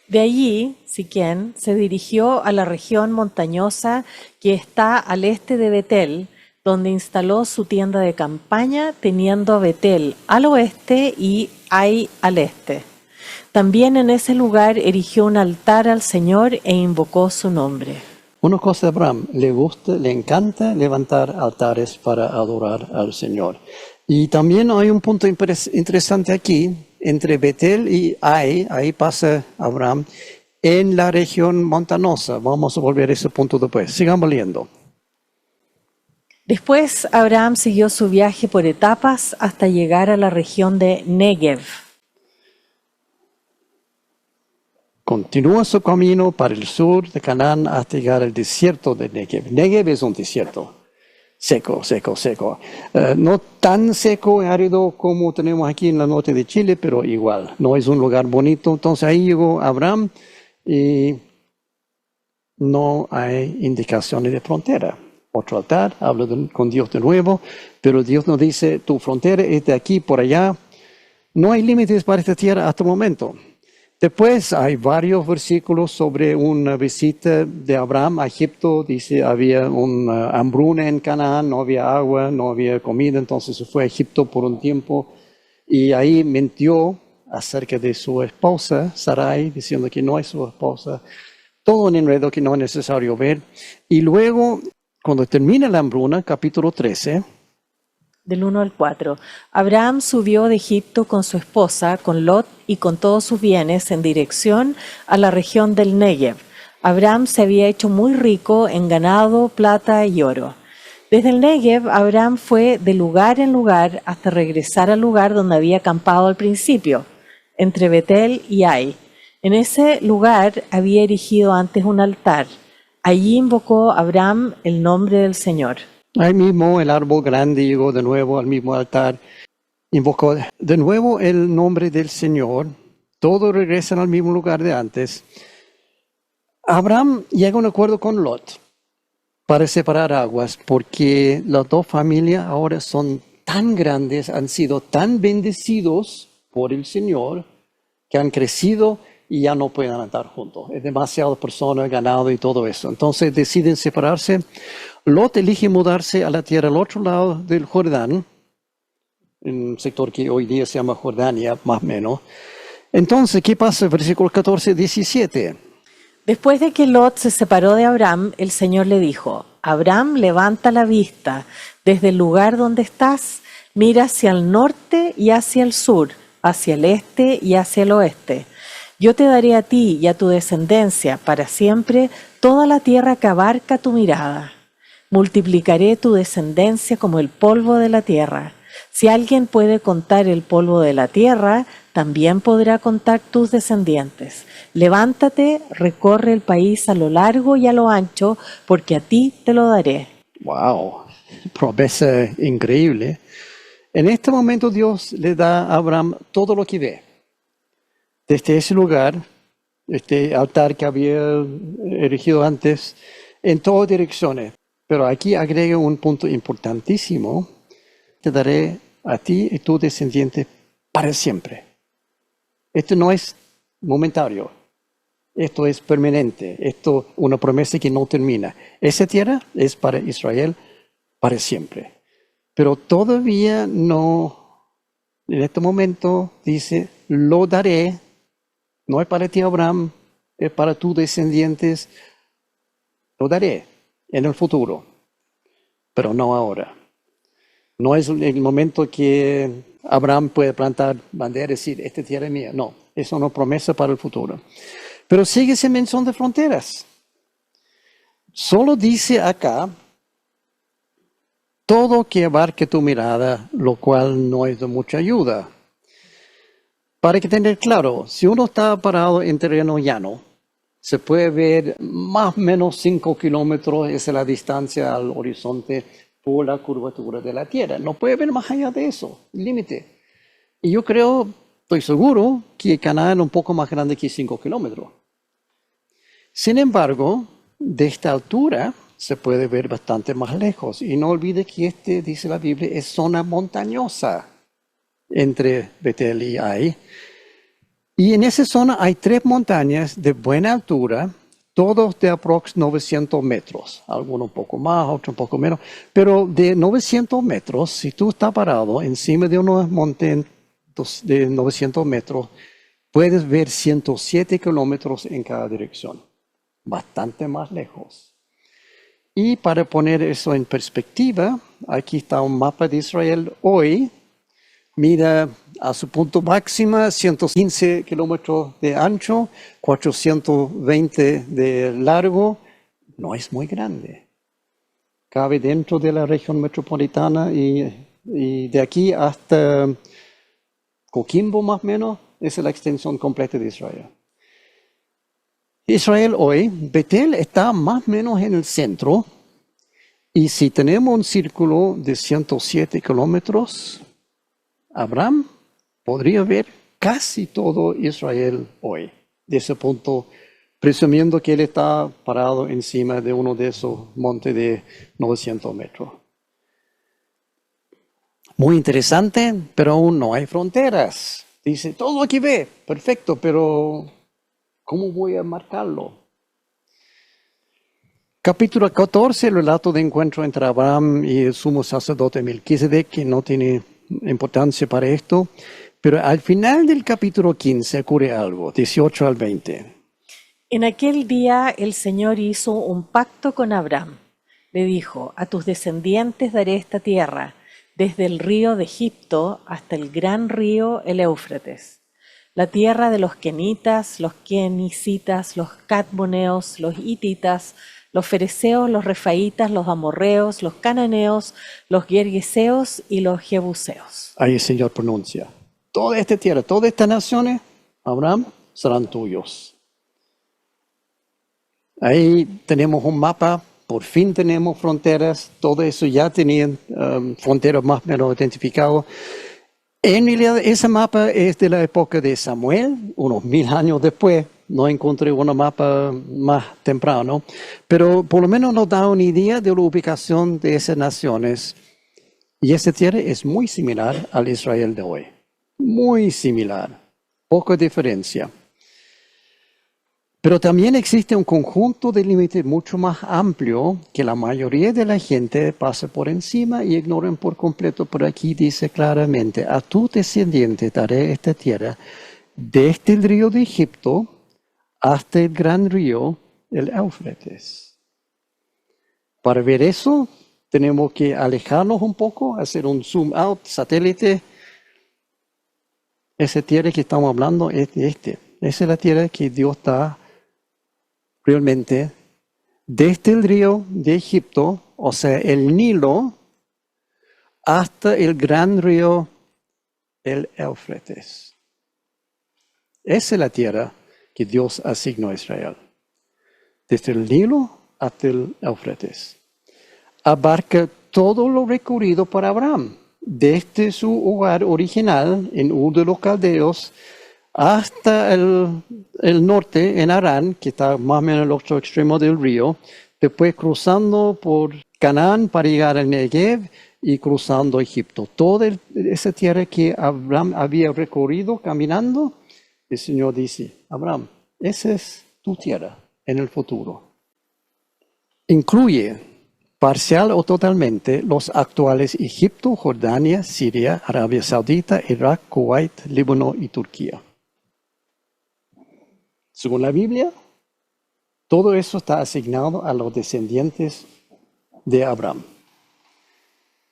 De allí, Siquén se dirigió a la región montañosa que está al este de Betel, donde instaló su tienda de campaña, teniendo a Betel al oeste y Ai al este. También en ese lugar erigió un altar al Señor e invocó su nombre. Una cosa de Abraham, le encanta levantar altares para adorar al Señor. Y también hay un punto interesante aquí, entre Betel y Ai, ahí pasa Abraham, en la región montañosa. Vamos a volver a ese punto después. Sigamos leyendo. Después Abraham siguió su viaje por etapas hasta llegar a la región de Negev. Continúa su camino para el sur de Canaán hasta llegar al desierto de Negev. Negev es un desierto seco, seco, seco. No tan seco y árido como tenemos aquí en la norte de Chile, pero igual, no es un lugar bonito. Entonces ahí llegó Abraham y no hay indicaciones de frontera. Otro altar, habla con Dios de nuevo, pero Dios nos dice, tu frontera es de aquí por allá. No hay límites para esta tierra hasta el momento. Después hay varios versículos sobre una visita de Abraham a Egipto. Dice, había una hambruna en Canaán, no había agua, no había comida, entonces se fue a Egipto por un tiempo. Y ahí mintió acerca de su esposa, Sarai, diciendo que no es su esposa. Todo un enredo que no es necesario ver. Y luego, cuando termina la hambruna, capítulo 13, del 1 al 4. Abraham subió de Egipto con su esposa, con Lot y con todos sus bienes en dirección a la región del Negev. Abraham se había hecho muy rico en ganado, plata y oro. Desde el Negev, Abraham fue de lugar en lugar hasta regresar al lugar donde había acampado al principio, entre Betel y Ai. En ese lugar había erigido antes un altar. Allí invocó Abraham el nombre del Señor. Ahí mismo el árbol grande llegó de nuevo al mismo altar, invocó de nuevo el nombre del Señor, todos regresan al mismo lugar de antes. Abraham llega a un acuerdo con Lot para separar aguas, porque las dos familias ahora son tan grandes, han sido tan bendecidos por el Señor, que han crecido y ya no pueden andar juntos. Es demasiado personas, ganado y todo eso. Entonces deciden separarse. Lot elige mudarse a la tierra al otro lado del Jordán, en un sector que hoy día se llama Jordania, más o menos. Entonces, ¿qué pasa? Versículo 14, 17. Después de que Lot se separó de Abraham, el Señor le dijo, Abraham, levanta la vista desde el lugar donde estás, mira hacia el norte y hacia el sur, hacia el este y hacia el oeste. Yo te daré a ti y a tu descendencia para siempre toda la tierra que abarca tu mirada. Multiplicaré tu descendencia como el polvo de la tierra. Si alguien puede contar el polvo de la tierra, también podrá contar tus descendientes. Levántate, recorre el país a lo largo y a lo ancho, porque a ti te lo daré. Wow, promesa increíble. En este momento Dios le da a Abraham todo lo que ve. Desde ese lugar, este altar que había erigido antes, en todas direcciones. Pero aquí agrega un punto importantísimo. Te daré a ti y tu descendiente para siempre. Esto no es momentario. Esto es permanente, esto es una promesa que no termina. Esa tierra es para Israel para siempre. Pero todavía no, en este momento dice, lo daré, no es para ti Abraham, es para tus descendientes, lo daré en el futuro, pero no ahora. No es el momento que Abraham puede plantar bandera y decir, esta tierra es mía. No, es una promesa para el futuro. Pero sigue sin mención de fronteras. Solo dice acá, todo que abarque tu mirada, lo cual no es de mucha ayuda. Para que tener claro, si uno está parado en terreno llano, se puede ver más o menos 5 kilómetros, esa es la distancia al horizonte por la curvatura de la Tierra. No puede ver más allá de eso, límite. Y yo creo, estoy seguro, que Canaán es un poco más grande que 5 kilómetros. Sin embargo, de esta altura se puede ver bastante más lejos. Y no olvide que dice la Biblia, es zona montañosa entre Betel y Ai. Y en esa zona hay 3 montañas de buena altura, todos de aprox 900 metros, algunos un poco más, otros un poco menos, pero de 900 metros, si tú estás parado encima de unos montes de 900 metros, puedes ver 107 kilómetros en cada dirección, bastante más lejos. Y para poner eso en perspectiva, aquí está un mapa de Israel hoy. Mira a su punto máximo, 115 kilómetros de ancho, 420 de largo. No es muy grande. Cabe dentro de la región metropolitana y de aquí hasta Coquimbo más o menos, esa es la extensión completa de Israel. Israel hoy, Betel está más o menos en el centro. Y si tenemos un círculo de 107 kilómetros, Abraham podría ver casi todo Israel hoy, de ese punto, presumiendo que él está parado encima de uno de esos montes de 900 metros. Muy interesante, pero aún no hay fronteras. Dice, todo aquí ve, perfecto, pero ¿cómo voy a marcarlo? Capítulo 14, el relato de encuentro entre Abraham y el sumo sacerdote Melquisedec, que no tiene importancia para esto, pero al final del capítulo 15 ocurre algo, 18 al 20. En aquel día el Señor hizo un pacto con Abraham. Le dijo, a tus descendientes daré esta tierra, desde el río de Egipto hasta el gran río el Éufrates, la tierra de los kenitas, los kenicitas, los cadmoneos, los hititas, los fereceos, los refaitas, los amorreos, los cananeos, los gergeseos y los jebuseos. Ahí el Señor pronuncia, toda esta tierra, todas estas naciones, Abraham, serán tuyos. Ahí tenemos un mapa, por fin tenemos fronteras, todo eso ya tenían fronteras más o menos identificadas. En realidad ese mapa es de la época de Samuel, unos 1000 años después. No encontré un mapa más temprano, pero por lo menos nos da una idea de la ubicación de esas naciones. Y esta tierra es muy similar al Israel de hoy. Muy similar. Poca diferencia. Pero también existe un conjunto de límites mucho más amplio que la mayoría de la gente pasa por encima y ignoran por completo. Por aquí dice claramente, a tu descendiente daré esta tierra desde el río de Egipto hasta el gran río, el Éufrates. Para ver eso, tenemos que alejarnos un poco, hacer un zoom out, satélite. Esa tierra que estamos hablando es de Esa es la tierra que Dios da realmente desde el río de Egipto, o sea, el Nilo, hasta el gran río, el Éufrates. Esa es la tierra que Dios asignó a Israel. Desde el Nilo hasta el Éufrates. Abarca todo lo recorrido por Abraham, desde su hogar original en Ur de los Caldeos hasta el norte en Harán, que está más o menos al otro extremo del río, después cruzando por Canaán para llegar al Negev y cruzando Egipto. Toda esa tierra que Abraham había recorrido caminando, el Señor dice, Abraham, esa es tu tierra en el futuro. Incluye parcial o totalmente los actuales Egipto, Jordania, Siria, Arabia Saudita, Irak, Kuwait, Líbano y Turquía. Según la Biblia, todo eso está asignado a los descendientes de Abraham.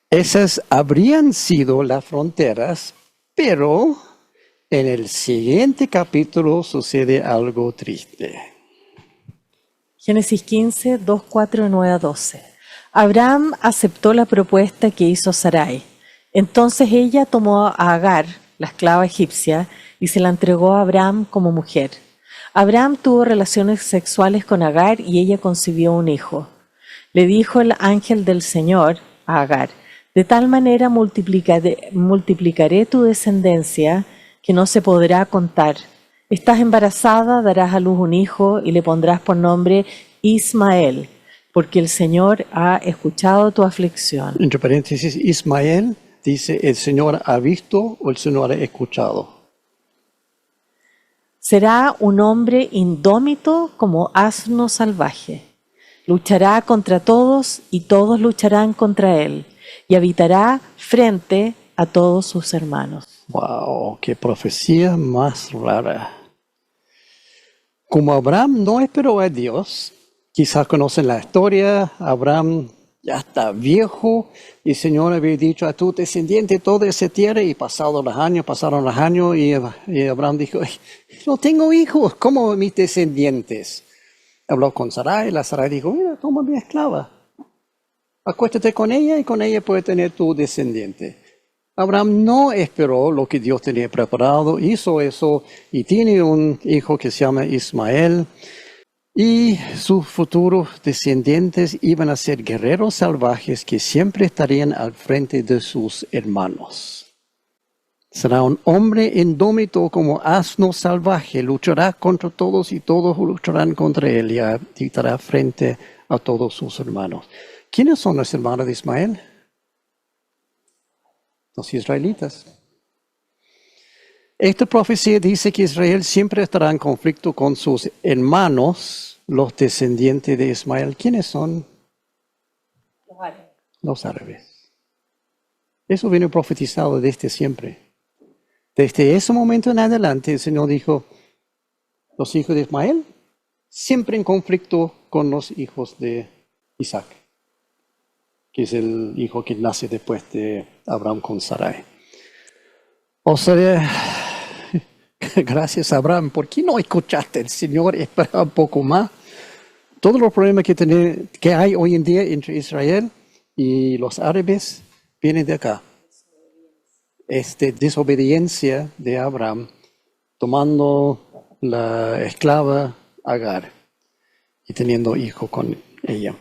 Esas habrían sido las fronteras, pero en el siguiente capítulo sucede algo triste. Génesis 15, 2, 4, 9 a 12. Abraham aceptó la propuesta que hizo Sarai. Entonces ella tomó a Agar, la esclava egipcia, y se la entregó a Abraham como mujer. Abraham tuvo relaciones sexuales con Agar y ella concibió un hijo. Le dijo el ángel del Señor a Agar: de tal manera multiplicaré tu descendencia que no se podrá contar. Estás embarazada, darás a luz un hijo y le pondrás por nombre Ismael, porque el Señor ha escuchado tu aflicción. Entre paréntesis, Ismael dice: el Señor ha visto o el Señor ha escuchado. Será un hombre indómito como asno salvaje. Luchará contra todos y todos lucharán contra él, y habitará frente a todos sus hermanos. ¡Wow! ¡Qué profecía más rara! Como Abraham no esperó a Dios, quizás conocen la historia, Abraham ya está viejo y el Señor había dicho a tu descendiente toda esa tierra, y pasaron los años y Abraham dijo: no tengo hijos, ¿cómo mis descendientes? Habló con Sarai, la Sarai dijo: mira, toma mi esclava, acuéstate con ella y con ella puedes tener tu descendiente. Abraham no esperó lo que Dios tenía preparado, hizo eso y tiene un hijo que se llama Ismael. Y sus futuros descendientes iban a ser guerreros salvajes que siempre estarían al frente de sus hermanos. Será un hombre indómito como asno salvaje, luchará contra todos y todos lucharán contra él y estará frente a todos sus hermanos. ¿Quiénes son los hermanos de Ismael? Los israelitas. Esta profecía dice que Israel siempre estará en conflicto con sus hermanos, los descendientes de Ismael. ¿Quiénes son? Los árabes. Los árabes. Eso viene profetizado desde siempre. Desde ese momento en adelante, el Señor dijo: los hijos de Ismael siempre en conflicto con los hijos de Isaac, que es el hijo que nace después de Abraham con Sarai. O sea, gracias Abraham, ¿por qué no escuchaste al Señor? Espera un poco más. Todos los problemas que hay hoy en día entre Israel y los árabes vienen de acá. Desobediencia de Abraham, tomando la esclava Agar y teniendo hijo con ella.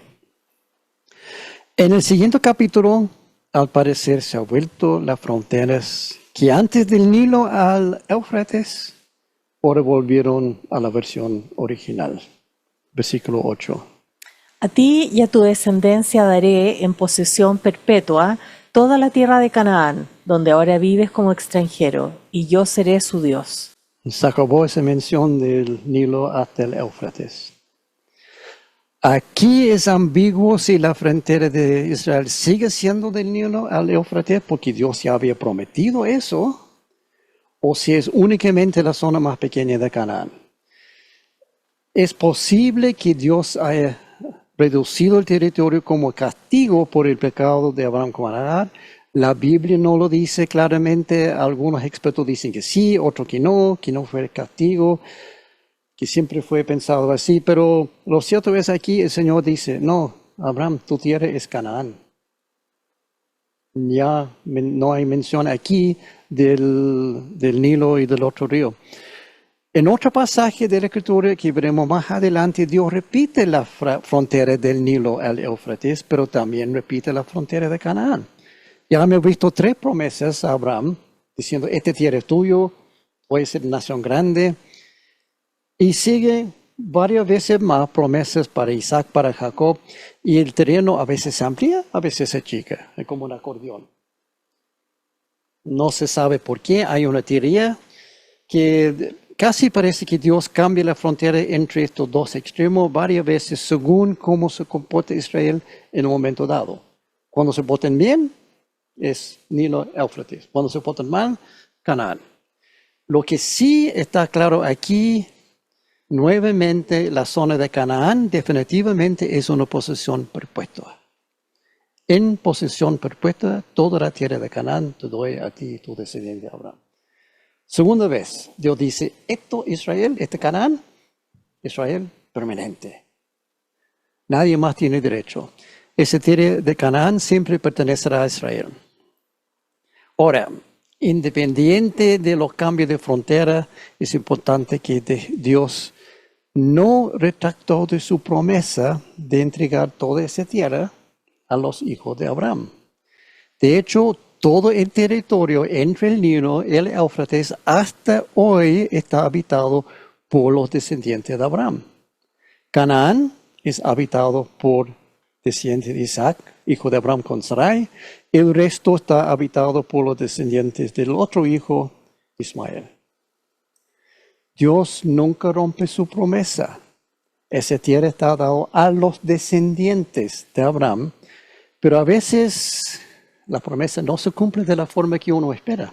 En el siguiente capítulo, al parecer, se han vuelto las fronteras que antes del Nilo al Éufrates, ahora volvieron a la versión original. Versículo 8. A ti y a tu descendencia daré en posesión perpetua toda la tierra de Canaán, donde ahora vives como extranjero, y yo seré su Dios. Se acabó esa mención del Nilo hasta el Éufrates. Aquí es ambiguo si la frontera de Israel sigue siendo del Nilo al Éufrates, porque Dios ya había prometido eso, o si es únicamente la zona más pequeña de Canaán. Es posible que Dios haya reducido el territorio como castigo por el pecado de Abraham con Agar. La Biblia no lo dice claramente. Algunos expertos dicen que sí, otros que no fue castigo, que siempre fue pensado así. Pero lo cierto es aquí el Señor dice: no, Abraham, tu tierra es Canaán. Ya no hay mención aquí del Nilo y del otro río. En otro pasaje de la Escritura que veremos más adelante, Dios repite la frontera del Nilo al Éufrates, pero también repite la frontera de Canaán. Ya hemos visto 3 promesas a Abraham, diciendo: esta tierra es tuyo, voy a ser nación grande. Y sigue varias veces más promesas para Isaac, para Jacob, y el terreno a veces se amplía, a veces se achica, es como un acordeón. No se sabe por qué. Hay una teoría que casi parece que Dios cambia la frontera entre estos dos extremos varias veces según cómo se comporta Israel en un momento dado. Cuando se portan bien, es Nilo Éufrates. Cuando se portan mal, Canaán. Lo que sí está claro aquí, nuevamente, la zona de Canaán definitivamente es una posesión perpetua. En posesión perpetua, toda la tierra de Canaán te doy a ti y tu descendiente Abraham. Segunda vez, Dios dice, esto Israel, este Canaán, Israel permanente. Nadie más tiene derecho. Esa tierra de Canaán siempre pertenecerá a Israel. Ahora, independiente de los cambios de frontera, es importante que Dios no retractó de su promesa de entregar toda esa tierra a los hijos de Abraham. De hecho, todo el territorio entre el Nilo y el Éufrates hasta hoy está habitado por los descendientes de Abraham. Canaán es habitado por descendientes de Isaac, hijo de Abraham con Sarai. El resto está habitado por los descendientes del otro hijo, Ismael. Dios nunca rompe su promesa. Esa tierra está dada a los descendientes de Abraham, pero a veces la promesa no se cumple de la forma que uno espera.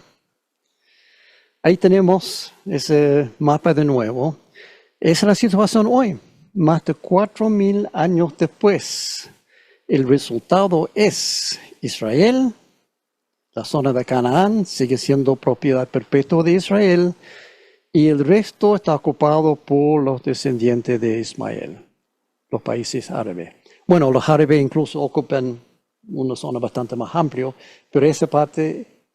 Ahí tenemos ese mapa de nuevo. Esa es la situación hoy, más de 4,000 años después. El resultado es Israel, la zona de Canaán sigue siendo propiedad perpetua de Israel y el resto está ocupado por los descendientes de Ismael, los países árabes. Bueno, los árabes incluso ocupan una zona bastante más amplia, pero esa parte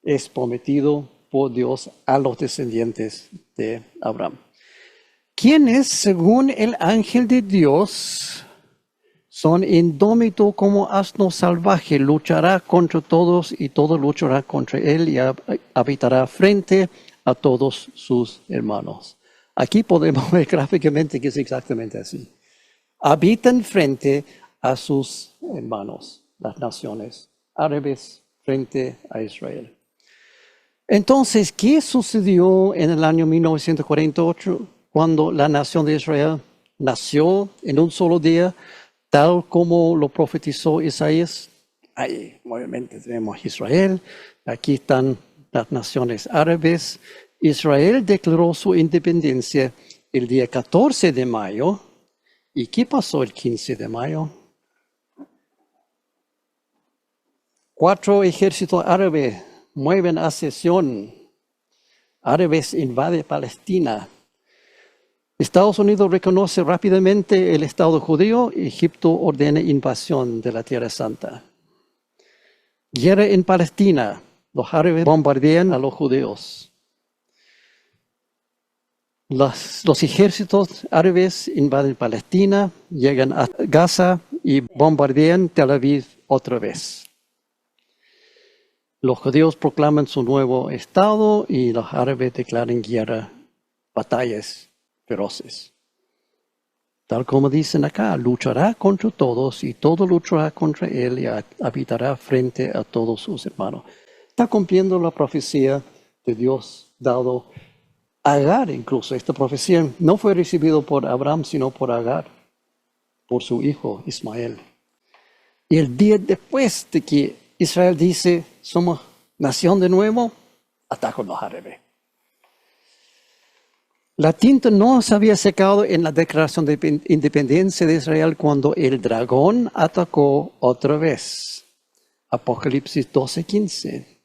es prometido por Dios a los descendientes de Abraham. Quienes, según el ángel de Dios, son indómitos como asno salvaje, luchará contra todos y todo luchará contra él y habitará frente a todos sus hermanos. Aquí podemos ver gráficamente que es exactamente así. Habitan frente a sus hermanos, las naciones árabes frente a Israel. Entonces, ¿qué sucedió en el año 1948 cuando la nación de Israel nació en un solo día, tal como lo profetizó Isaías? Ahí, obviamente, tenemos Israel, aquí están las naciones árabes. Israel declaró su independencia el día 14 de mayo. ¿Y qué pasó el 15 de mayo? 4 ejércitos árabes mueven a Cesión. Árabes invaden Palestina. Estados Unidos reconoce rápidamente el Estado judío. Egipto ordena invasión de la Tierra Santa. Guerra en Palestina. Los árabes bombardean a los judíos. Los ejércitos árabes invaden Palestina, llegan a Gaza y bombardean Tel Aviv otra vez. Los judíos proclaman su nuevo estado y los árabes declaran guerra, batallas feroces. Tal como dicen acá, luchará contra todos y todo luchará contra él y habitará frente a todos sus hermanos. Está cumpliendo la profecía de Dios dado a Agar incluso. Esta profecía no fue recibida por Abraham, sino por Agar, por su hijo Ismael. Y el día después de que Israel dice, somos nación de nuevo, atacan los árabes. La tinta no se había secado en la declaración de independencia de Israel cuando el dragón atacó otra vez. Apocalipsis 12:15.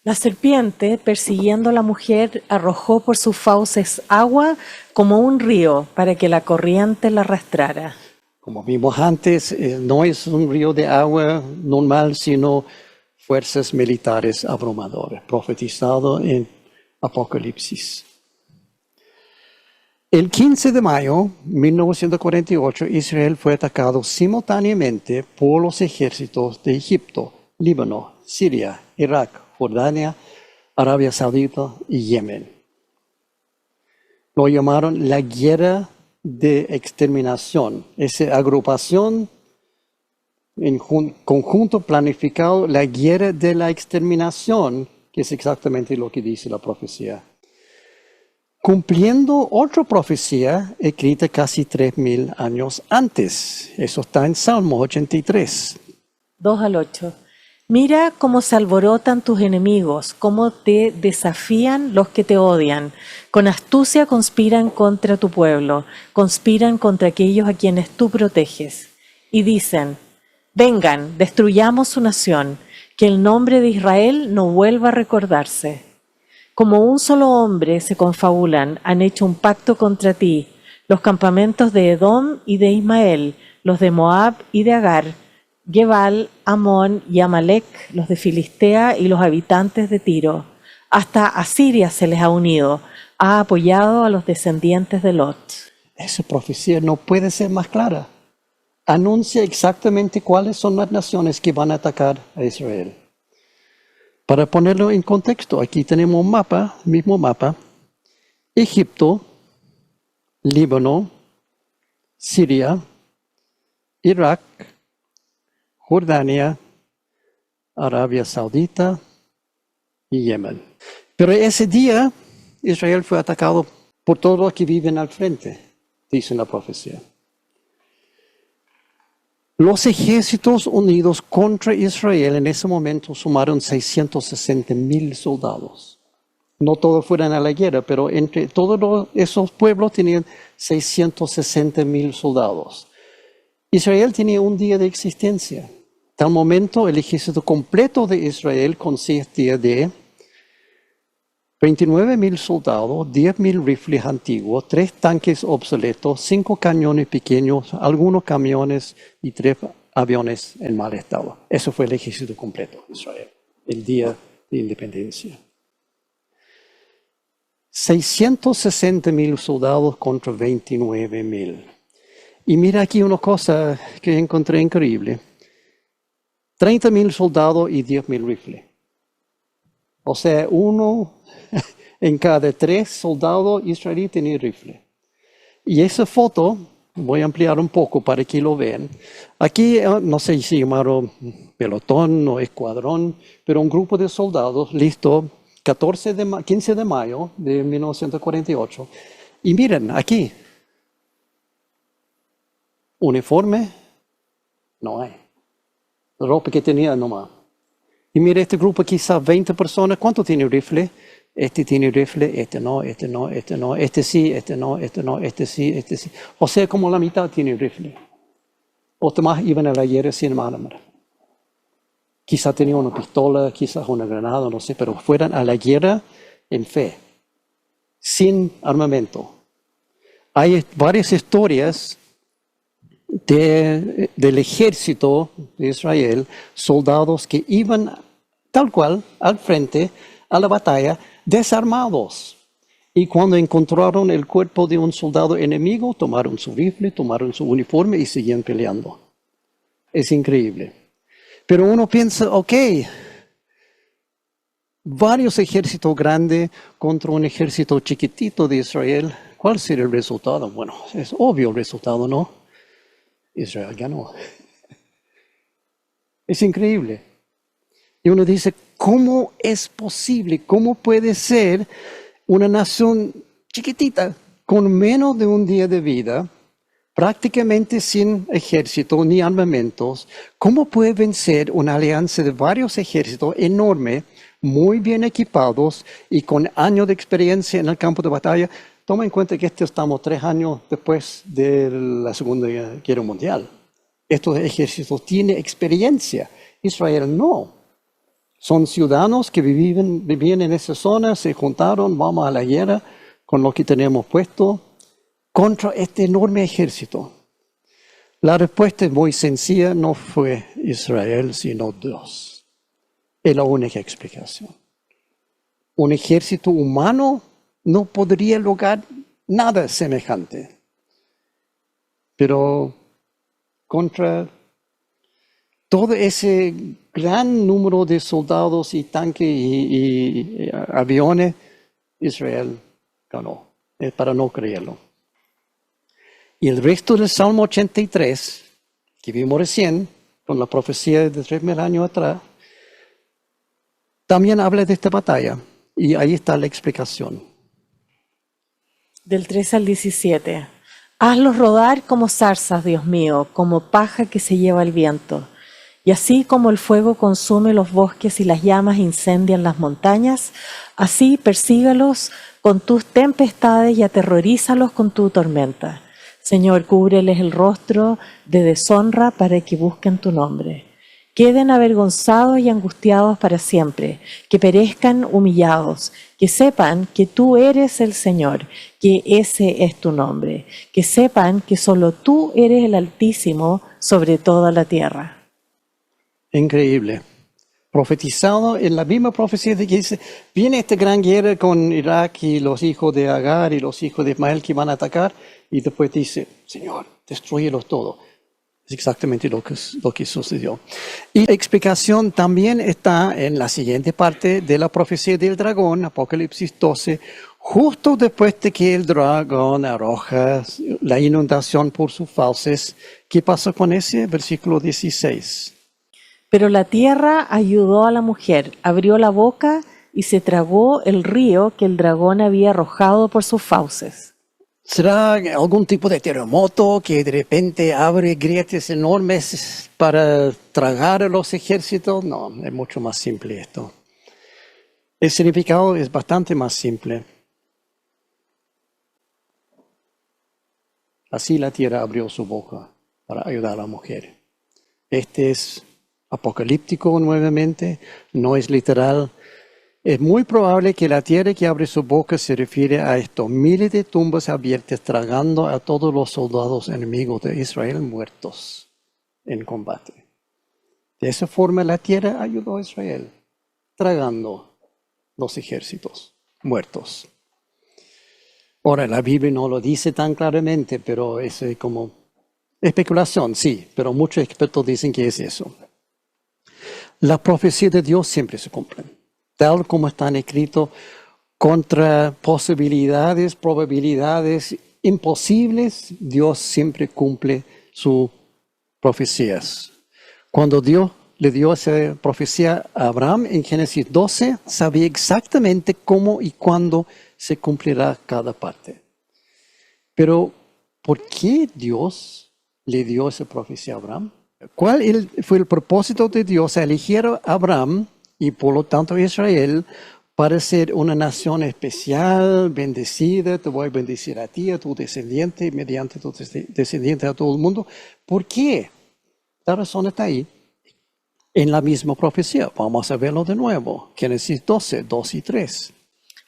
La serpiente, persiguiendo a la mujer, arrojó por sus fauces agua como un río para que la corriente la arrastrara. Como vimos antes, no es un río de agua normal, sino fuerzas militares abrumadoras, profetizado en Apocalipsis. El 15 de mayo de 1948, Israel fue atacado simultáneamente por los ejércitos de Egipto, Líbano, Siria, Irak, Jordania, Arabia Saudita y Yemen. Lo llamaron la guerra de exterminación. Esa agrupación en conjunto planificado, la guerra de la exterminación, que es exactamente lo que dice la profecía. cumpliendo otra profecía escrita casi 3000 años antes. Eso está en Salmo 83. 2 al 8. Mira cómo se alborotan tus enemigos, cómo te desafían los que te odian. Con astucia conspiran contra tu pueblo, conspiran contra aquellos a quienes tú proteges. Y dicen, vengan, destruyamos su nación, que el nombre de Israel no vuelva a recordarse. Como un solo hombre se confabulan, han hecho un pacto contra ti, los campamentos de Edom y de Ismael, los de Moab y de Agar, Gebal, Amón y Amalek, los de Filistea y los habitantes de Tiro. Hasta Asiria se les ha unido, ha apoyado a los descendientes de Lot. Esa profecía no puede ser más clara. Anuncia exactamente cuáles son las naciones que van a atacar a Israel. Para ponerlo en contexto, aquí tenemos un mapa, mismo mapa. Egipto, Líbano, Siria, Irak, Jordania, Arabia Saudita y Yemen. Pero ese día Israel fue atacado por todos los que viven al frente, dice la profecía. Los ejércitos unidos contra Israel en ese momento sumaron 660,000 soldados. No todos fueron a la guerra, pero entre todos esos pueblos tenían 660,000 soldados. Israel tenía un día de existencia. Tal momento, el ejército completo de Israel consistía de 29,000 soldados, 10,000 rifles antiguos, 3 tanques obsoletos, 5 cañones pequeños, algunos camiones y 3 aviones en mal estado. Eso fue el ejército completo de Israel, el día de independencia. 660,000 soldados contra 29,000. Y mira aquí una cosa que encontré increíble. 30,000 soldados y 10,000 rifles. O sea, uno en cada 3 soldados israelíes tenía rifle. Y esa foto, voy a ampliar un poco para que lo vean. Aquí, no sé si llamaron pelotón o escuadrón, pero un grupo de soldados listo 15 de mayo de 1948. Y miren, aquí, uniforme, no hay. La ropa que tenía nomás. Y mira este grupo, quizás 20 personas. ¿Cuánto tiene rifle? Este tiene rifle, este no, este no, este no, este sí, este no, este no, este sí, este sí. O sea, como la mitad tiene rifle. Los demás iban a la guerra sin armas. Quizás tenían una pistola, quizás una granada, no sé, pero fueran a la guerra en fe, sin armamento. Hay varias historias del ejército de Israel, soldados que iban tal cual al frente a la batalla desarmados. Y cuando encontraron el cuerpo de un soldado enemigo, tomaron su rifle, tomaron su uniforme y seguían peleando. Es increíble. Pero uno piensa, ok, varios ejércitos grandes contra un ejército chiquitito de Israel, ¿cuál será el resultado? Bueno, es obvio el resultado, ¿no? Israel ganó. Es increíble. Y uno dice, ¿cómo es posible? ¿Cómo puede ser una nación chiquitita con menos de un día de vida, prácticamente sin ejército ni armamentos? ¿Cómo puede vencer una alianza de varios ejércitos enormes, muy bien equipados y con años de experiencia en el campo de batalla? Toma en cuenta que estamos 3 años después de la Segunda Guerra Mundial. Estos ejércitos tienen experiencia. Israel no. Son ciudadanos que vivían en esa zona, se juntaron, vamos a la guerra con lo que tenemos puesto contra este enorme ejército. La respuesta es muy sencilla, no fue Israel, sino Dios. Es la única explicación. Un ejército humano no podría lograr nada semejante. Pero contra todo ese gran número de soldados y tanques y aviones, Israel ganó. Es para no creerlo. Y el resto del Salmo 83, que vimos recién, con la profecía de 3,000 años atrás, también habla de esta batalla. Y ahí está la explicación. Del 13 al 17. Hazlos rodar como zarzas, Dios mío, como paja que se lleva el viento. Y así como el fuego consume los bosques y las llamas incendian las montañas, así persígalos con tus tempestades y aterrorízalos con tu tormenta. Señor, cúbreles el rostro de deshonra para que busquen tu nombre. Queden avergonzados y angustiados para siempre, que perezcan humillados, que sepan que tú eres el Señor, que ese es tu nombre, que sepan que solo tú eres el Altísimo sobre toda la tierra. Increíble. Profetizado en la misma profecía de que dice, viene esta gran guerra con Irak y los hijos de Agar y los hijos de Ismael que van a atacar, y después dice, Señor, destrúyelos todos. Es exactamente lo que sucedió. Y la explicación también está en la siguiente parte de la profecía del dragón, Apocalipsis 12, justo después de que el dragón arroja la inundación por sus fauces. ¿Qué pasó con ese? Versículo 16. Pero la tierra ayudó a la mujer, abrió la boca y se tragó el río que el dragón había arrojado por sus fauces. ¿Será algún tipo de terremoto que de repente abre grietas enormes para tragar a los ejércitos? No, es mucho más simple esto. El significado es bastante más simple. Así la tierra abrió su boca para ayudar a la mujer. Este es apocalíptico nuevamente, no es literal. Es muy probable que la tierra que abre su boca se refiere a estos miles de tumbas abiertas tragando a todos los soldados enemigos de Israel muertos en combate. De esa forma la tierra ayudó a Israel, tragando los ejércitos muertos. Ahora, la Biblia no lo dice tan claramente, pero es como especulación, sí, pero muchos expertos dicen que es eso. La profecía de Dios siempre se cumple, tal como están escritos, contra posibilidades, probabilidades imposibles, Dios siempre cumple sus profecías. Cuando Dios le dio esa profecía a Abraham en Génesis 12, sabía exactamente cómo y cuándo se cumplirá cada parte. Pero, ¿por qué Dios le dio esa profecía a Abraham? ¿Cuál fue el propósito de Dios a elegir a Abraham y por lo tanto a Israel para ser una nación especial, bendecida? Te voy a bendecir a ti, a tu descendiente, y mediante tu descendiente a todo el mundo. ¿Por qué? La razón está ahí, en la misma profecía. Vamos a verlo de nuevo. Génesis 12, 2 y 3.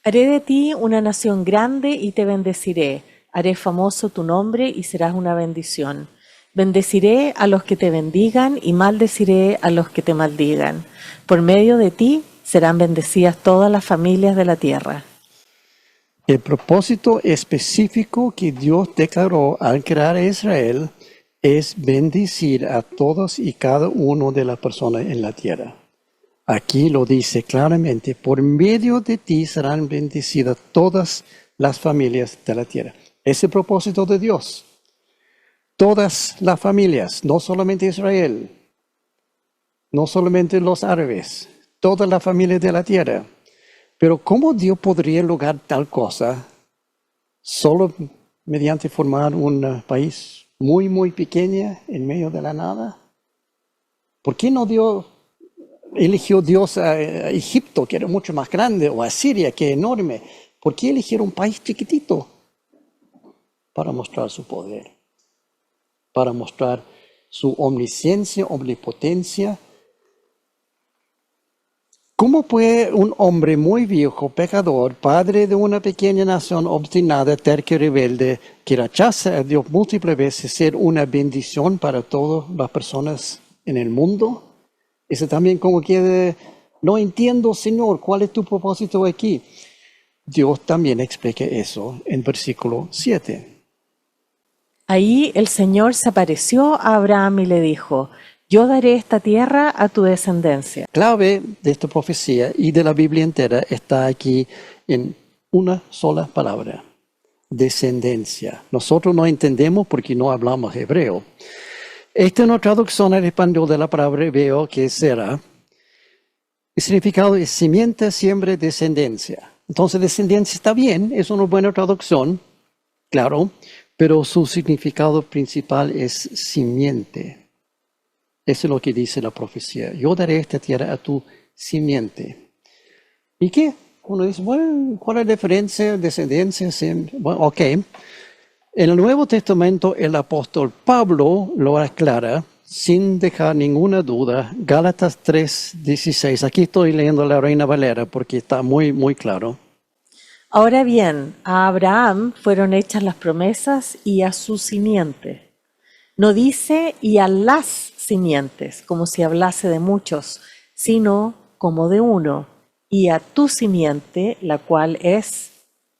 Haré de ti una nación grande y te bendeciré. Haré famoso tu nombre y serás una bendición. Bendeciré a los que te bendigan y maldeciré a los que te maldigan. Por medio de ti serán bendecidas todas las familias de la tierra. El propósito específico que Dios declaró al crear a Israel es bendecir a todos y cada uno de las personas en la tierra. Aquí lo dice claramente, por medio de ti serán bendecidas todas las familias de la tierra. Es el propósito de Dios. Todas las familias, no solamente Israel, no solamente los árabes, todas las familias de la tierra. Pero ¿cómo Dios podría lograr tal cosa solo mediante formar un país muy, muy pequeño en medio de la nada? ¿Por qué no eligió Dios a Egipto, que era mucho más grande, o a Siria, que es enorme? ¿Por qué eligió un país chiquitito? Para mostrar su poder, para mostrar su omnisciencia, omnipotencia. ¿Cómo puede un hombre muy viejo, pecador, padre de una pequeña nación obstinada, terca y rebelde, que rechaza a Dios múltiples veces, ser una bendición para todas las personas en el mundo? Eso también como que no entiendo, Señor, ¿cuál es tu propósito aquí? Dios también explica eso en versículo 7. Ahí el Señor se apareció a Abraham y le dijo, yo daré esta tierra a tu descendencia. Clave de esta profecía y de la Biblia entera está aquí en una sola palabra, descendencia. Nosotros no entendemos porque no hablamos hebreo. Esta es una traducción al español de la palabra hebreo que será. El significado es simiente, siembra, descendencia. Entonces descendencia está bien, es una buena traducción. claro, pero su significado principal es simiente. Eso es lo que dice la profecía. Yo daré esta tierra a tu simiente. ¿Y qué? Uno dice, bueno, ¿cuál es la diferencia? Descendencia. Bueno, ok. En el Nuevo Testamento el apóstol Pablo lo aclara sin dejar ninguna duda. Gálatas 3:16. Aquí estoy leyendo la Reina Valera porque está muy, muy claro. Ahora bien, a Abraham fueron hechas las promesas y a su simiente. No dice y a las simientes, como si hablase de muchos, sino como de uno, y a tu simiente, la cual es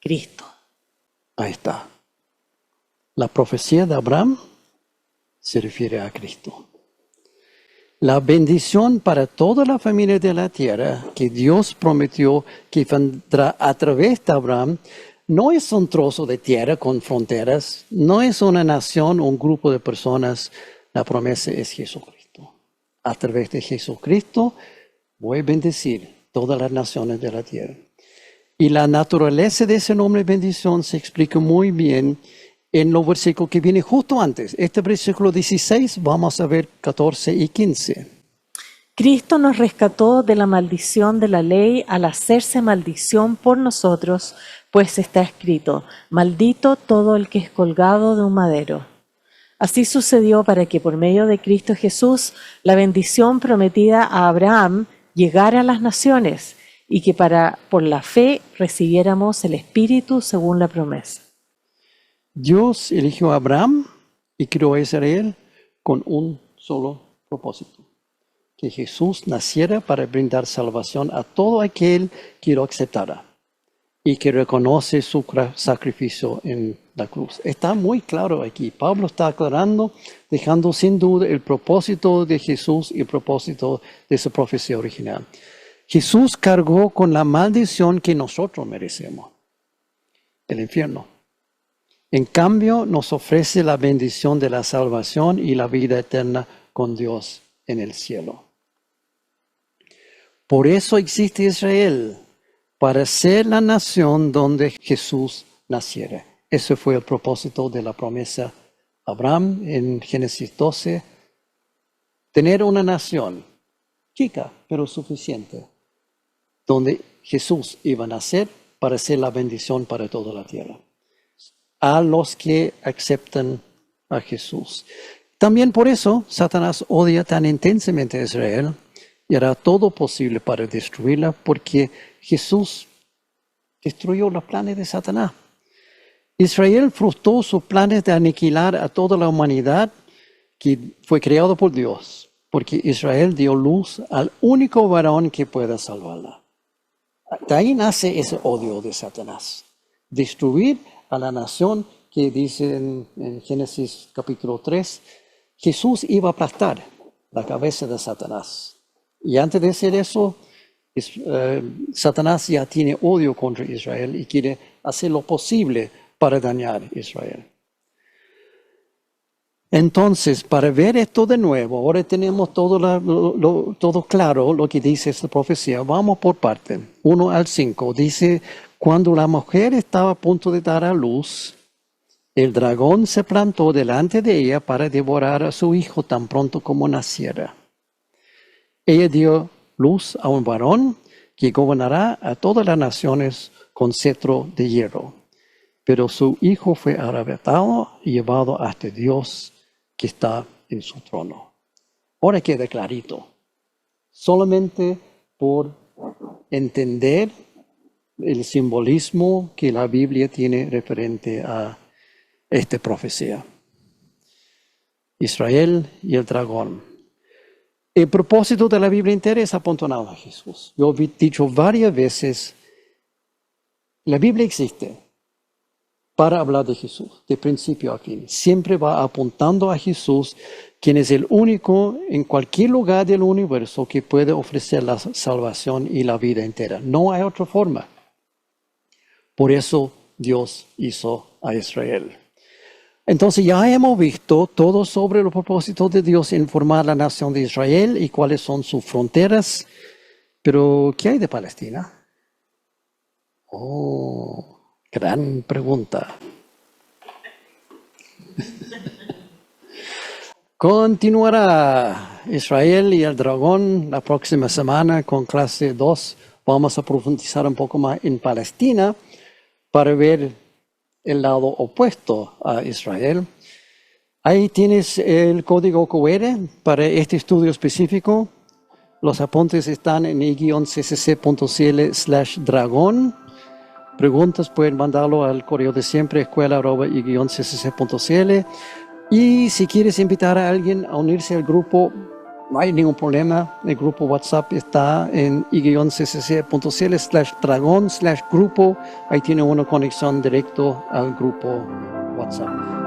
Cristo. Ahí está. La profecía de Abraham se refiere a Cristo. La bendición para toda la familia de la tierra que Dios prometió que vendrá a través de Abraham no es un trozo de tierra con fronteras, no es una nación o un grupo de personas. La promesa es Jesucristo. A través de Jesucristo voy a bendecir todas las naciones de la tierra. Y la naturaleza de ese nombre de bendición se explica muy bien en los versículos que vienen justo antes. Este versículo 16, vamos a ver 14 y 15. Cristo nos rescató de la maldición de la ley al hacerse maldición por nosotros, pues está escrito, maldito todo el que es colgado de un madero. Así sucedió para que por medio de Cristo Jesús la bendición prometida a Abraham llegara a las naciones y que por la fe recibiéramos el Espíritu según la promesa. Dios eligió a Abraham y creó a Israel con un solo propósito: que Jesús naciera para brindar salvación a todo aquel que lo aceptara y que reconoce su sacrificio en la cruz. Está muy claro aquí. Pablo está aclarando, dejando sin duda el propósito de Jesús y el propósito de su profecía original. Jesús cargó con la maldición que nosotros merecemos, el infierno. En cambio, nos ofrece la bendición de la salvación y la vida eterna con Dios en el cielo. Por eso existe Israel, para ser la nación donde Jesús naciera. Ese fue el propósito de la promesa a Abraham en Génesis 12. Tener una nación chica, pero suficiente, donde Jesús iba a nacer para ser la bendición para toda la tierra. A los que aceptan a Jesús. También por eso Satanás odia tan intensamente a Israel y hará todo posible para destruirla, porque Jesús destruyó los planes de Satanás. Israel frustró sus planes de aniquilar a toda la humanidad que fue creado por Dios, porque Israel dio luz al único varón que pueda salvarla. De ahí nace ese odio de Satanás. Destruir a la nación que dice en Génesis capítulo 3, Jesús iba a aplastar la cabeza de Satanás. Y antes de hacer eso, Satanás ya tiene odio contra Israel y quiere hacer lo posible para dañar a Israel. Entonces, para ver esto de nuevo, ahora tenemos todo claro lo que dice esta profecía. Vamos por parte. 1 al 5 dice: cuando la mujer estaba a punto de dar a luz, el dragón se plantó delante de ella para devorar a su hijo tan pronto como naciera. Ella dio luz a un varón que gobernará a todas las naciones con cetro de hierro. Pero su hijo fue arrebatado y llevado hasta Dios que está en su trono. Ahora queda clarito. Solamente por entender el simbolismo que la Biblia tiene referente a esta profecía. Israel y el dragón. El propósito de la Biblia entera es apuntar a Jesús. Yo he dicho varias veces, la Biblia existe para hablar de Jesús, de principio a fin. Siempre va apuntando a Jesús, quien es el único en cualquier lugar del universo que puede ofrecer la salvación y la vida entera. No hay otra forma. Por eso Dios hizo a Israel. Entonces ya hemos visto todo sobre los propósitos de Dios en formar la nación de Israel y cuáles son sus fronteras. Pero, ¿qué hay de Palestina? Oh, gran pregunta. Continuará Israel y el dragón la próxima semana con clase 2. Vamos a profundizar un poco más en Palestina para ver el lado opuesto a Israel. Ahí tienes el código QR para este estudio específico. Los apuntes están en i-ccc.cl/dragón. Preguntas pueden mandarlo al correo de siempre, escuela@i-ccc.cl. Y si quieres invitar a alguien a unirse al grupo, no hay ningún problema. El grupo WhatsApp está en i-ccc.cl/dragón/grupo. Ahí tiene una conexión directo al grupo WhatsApp.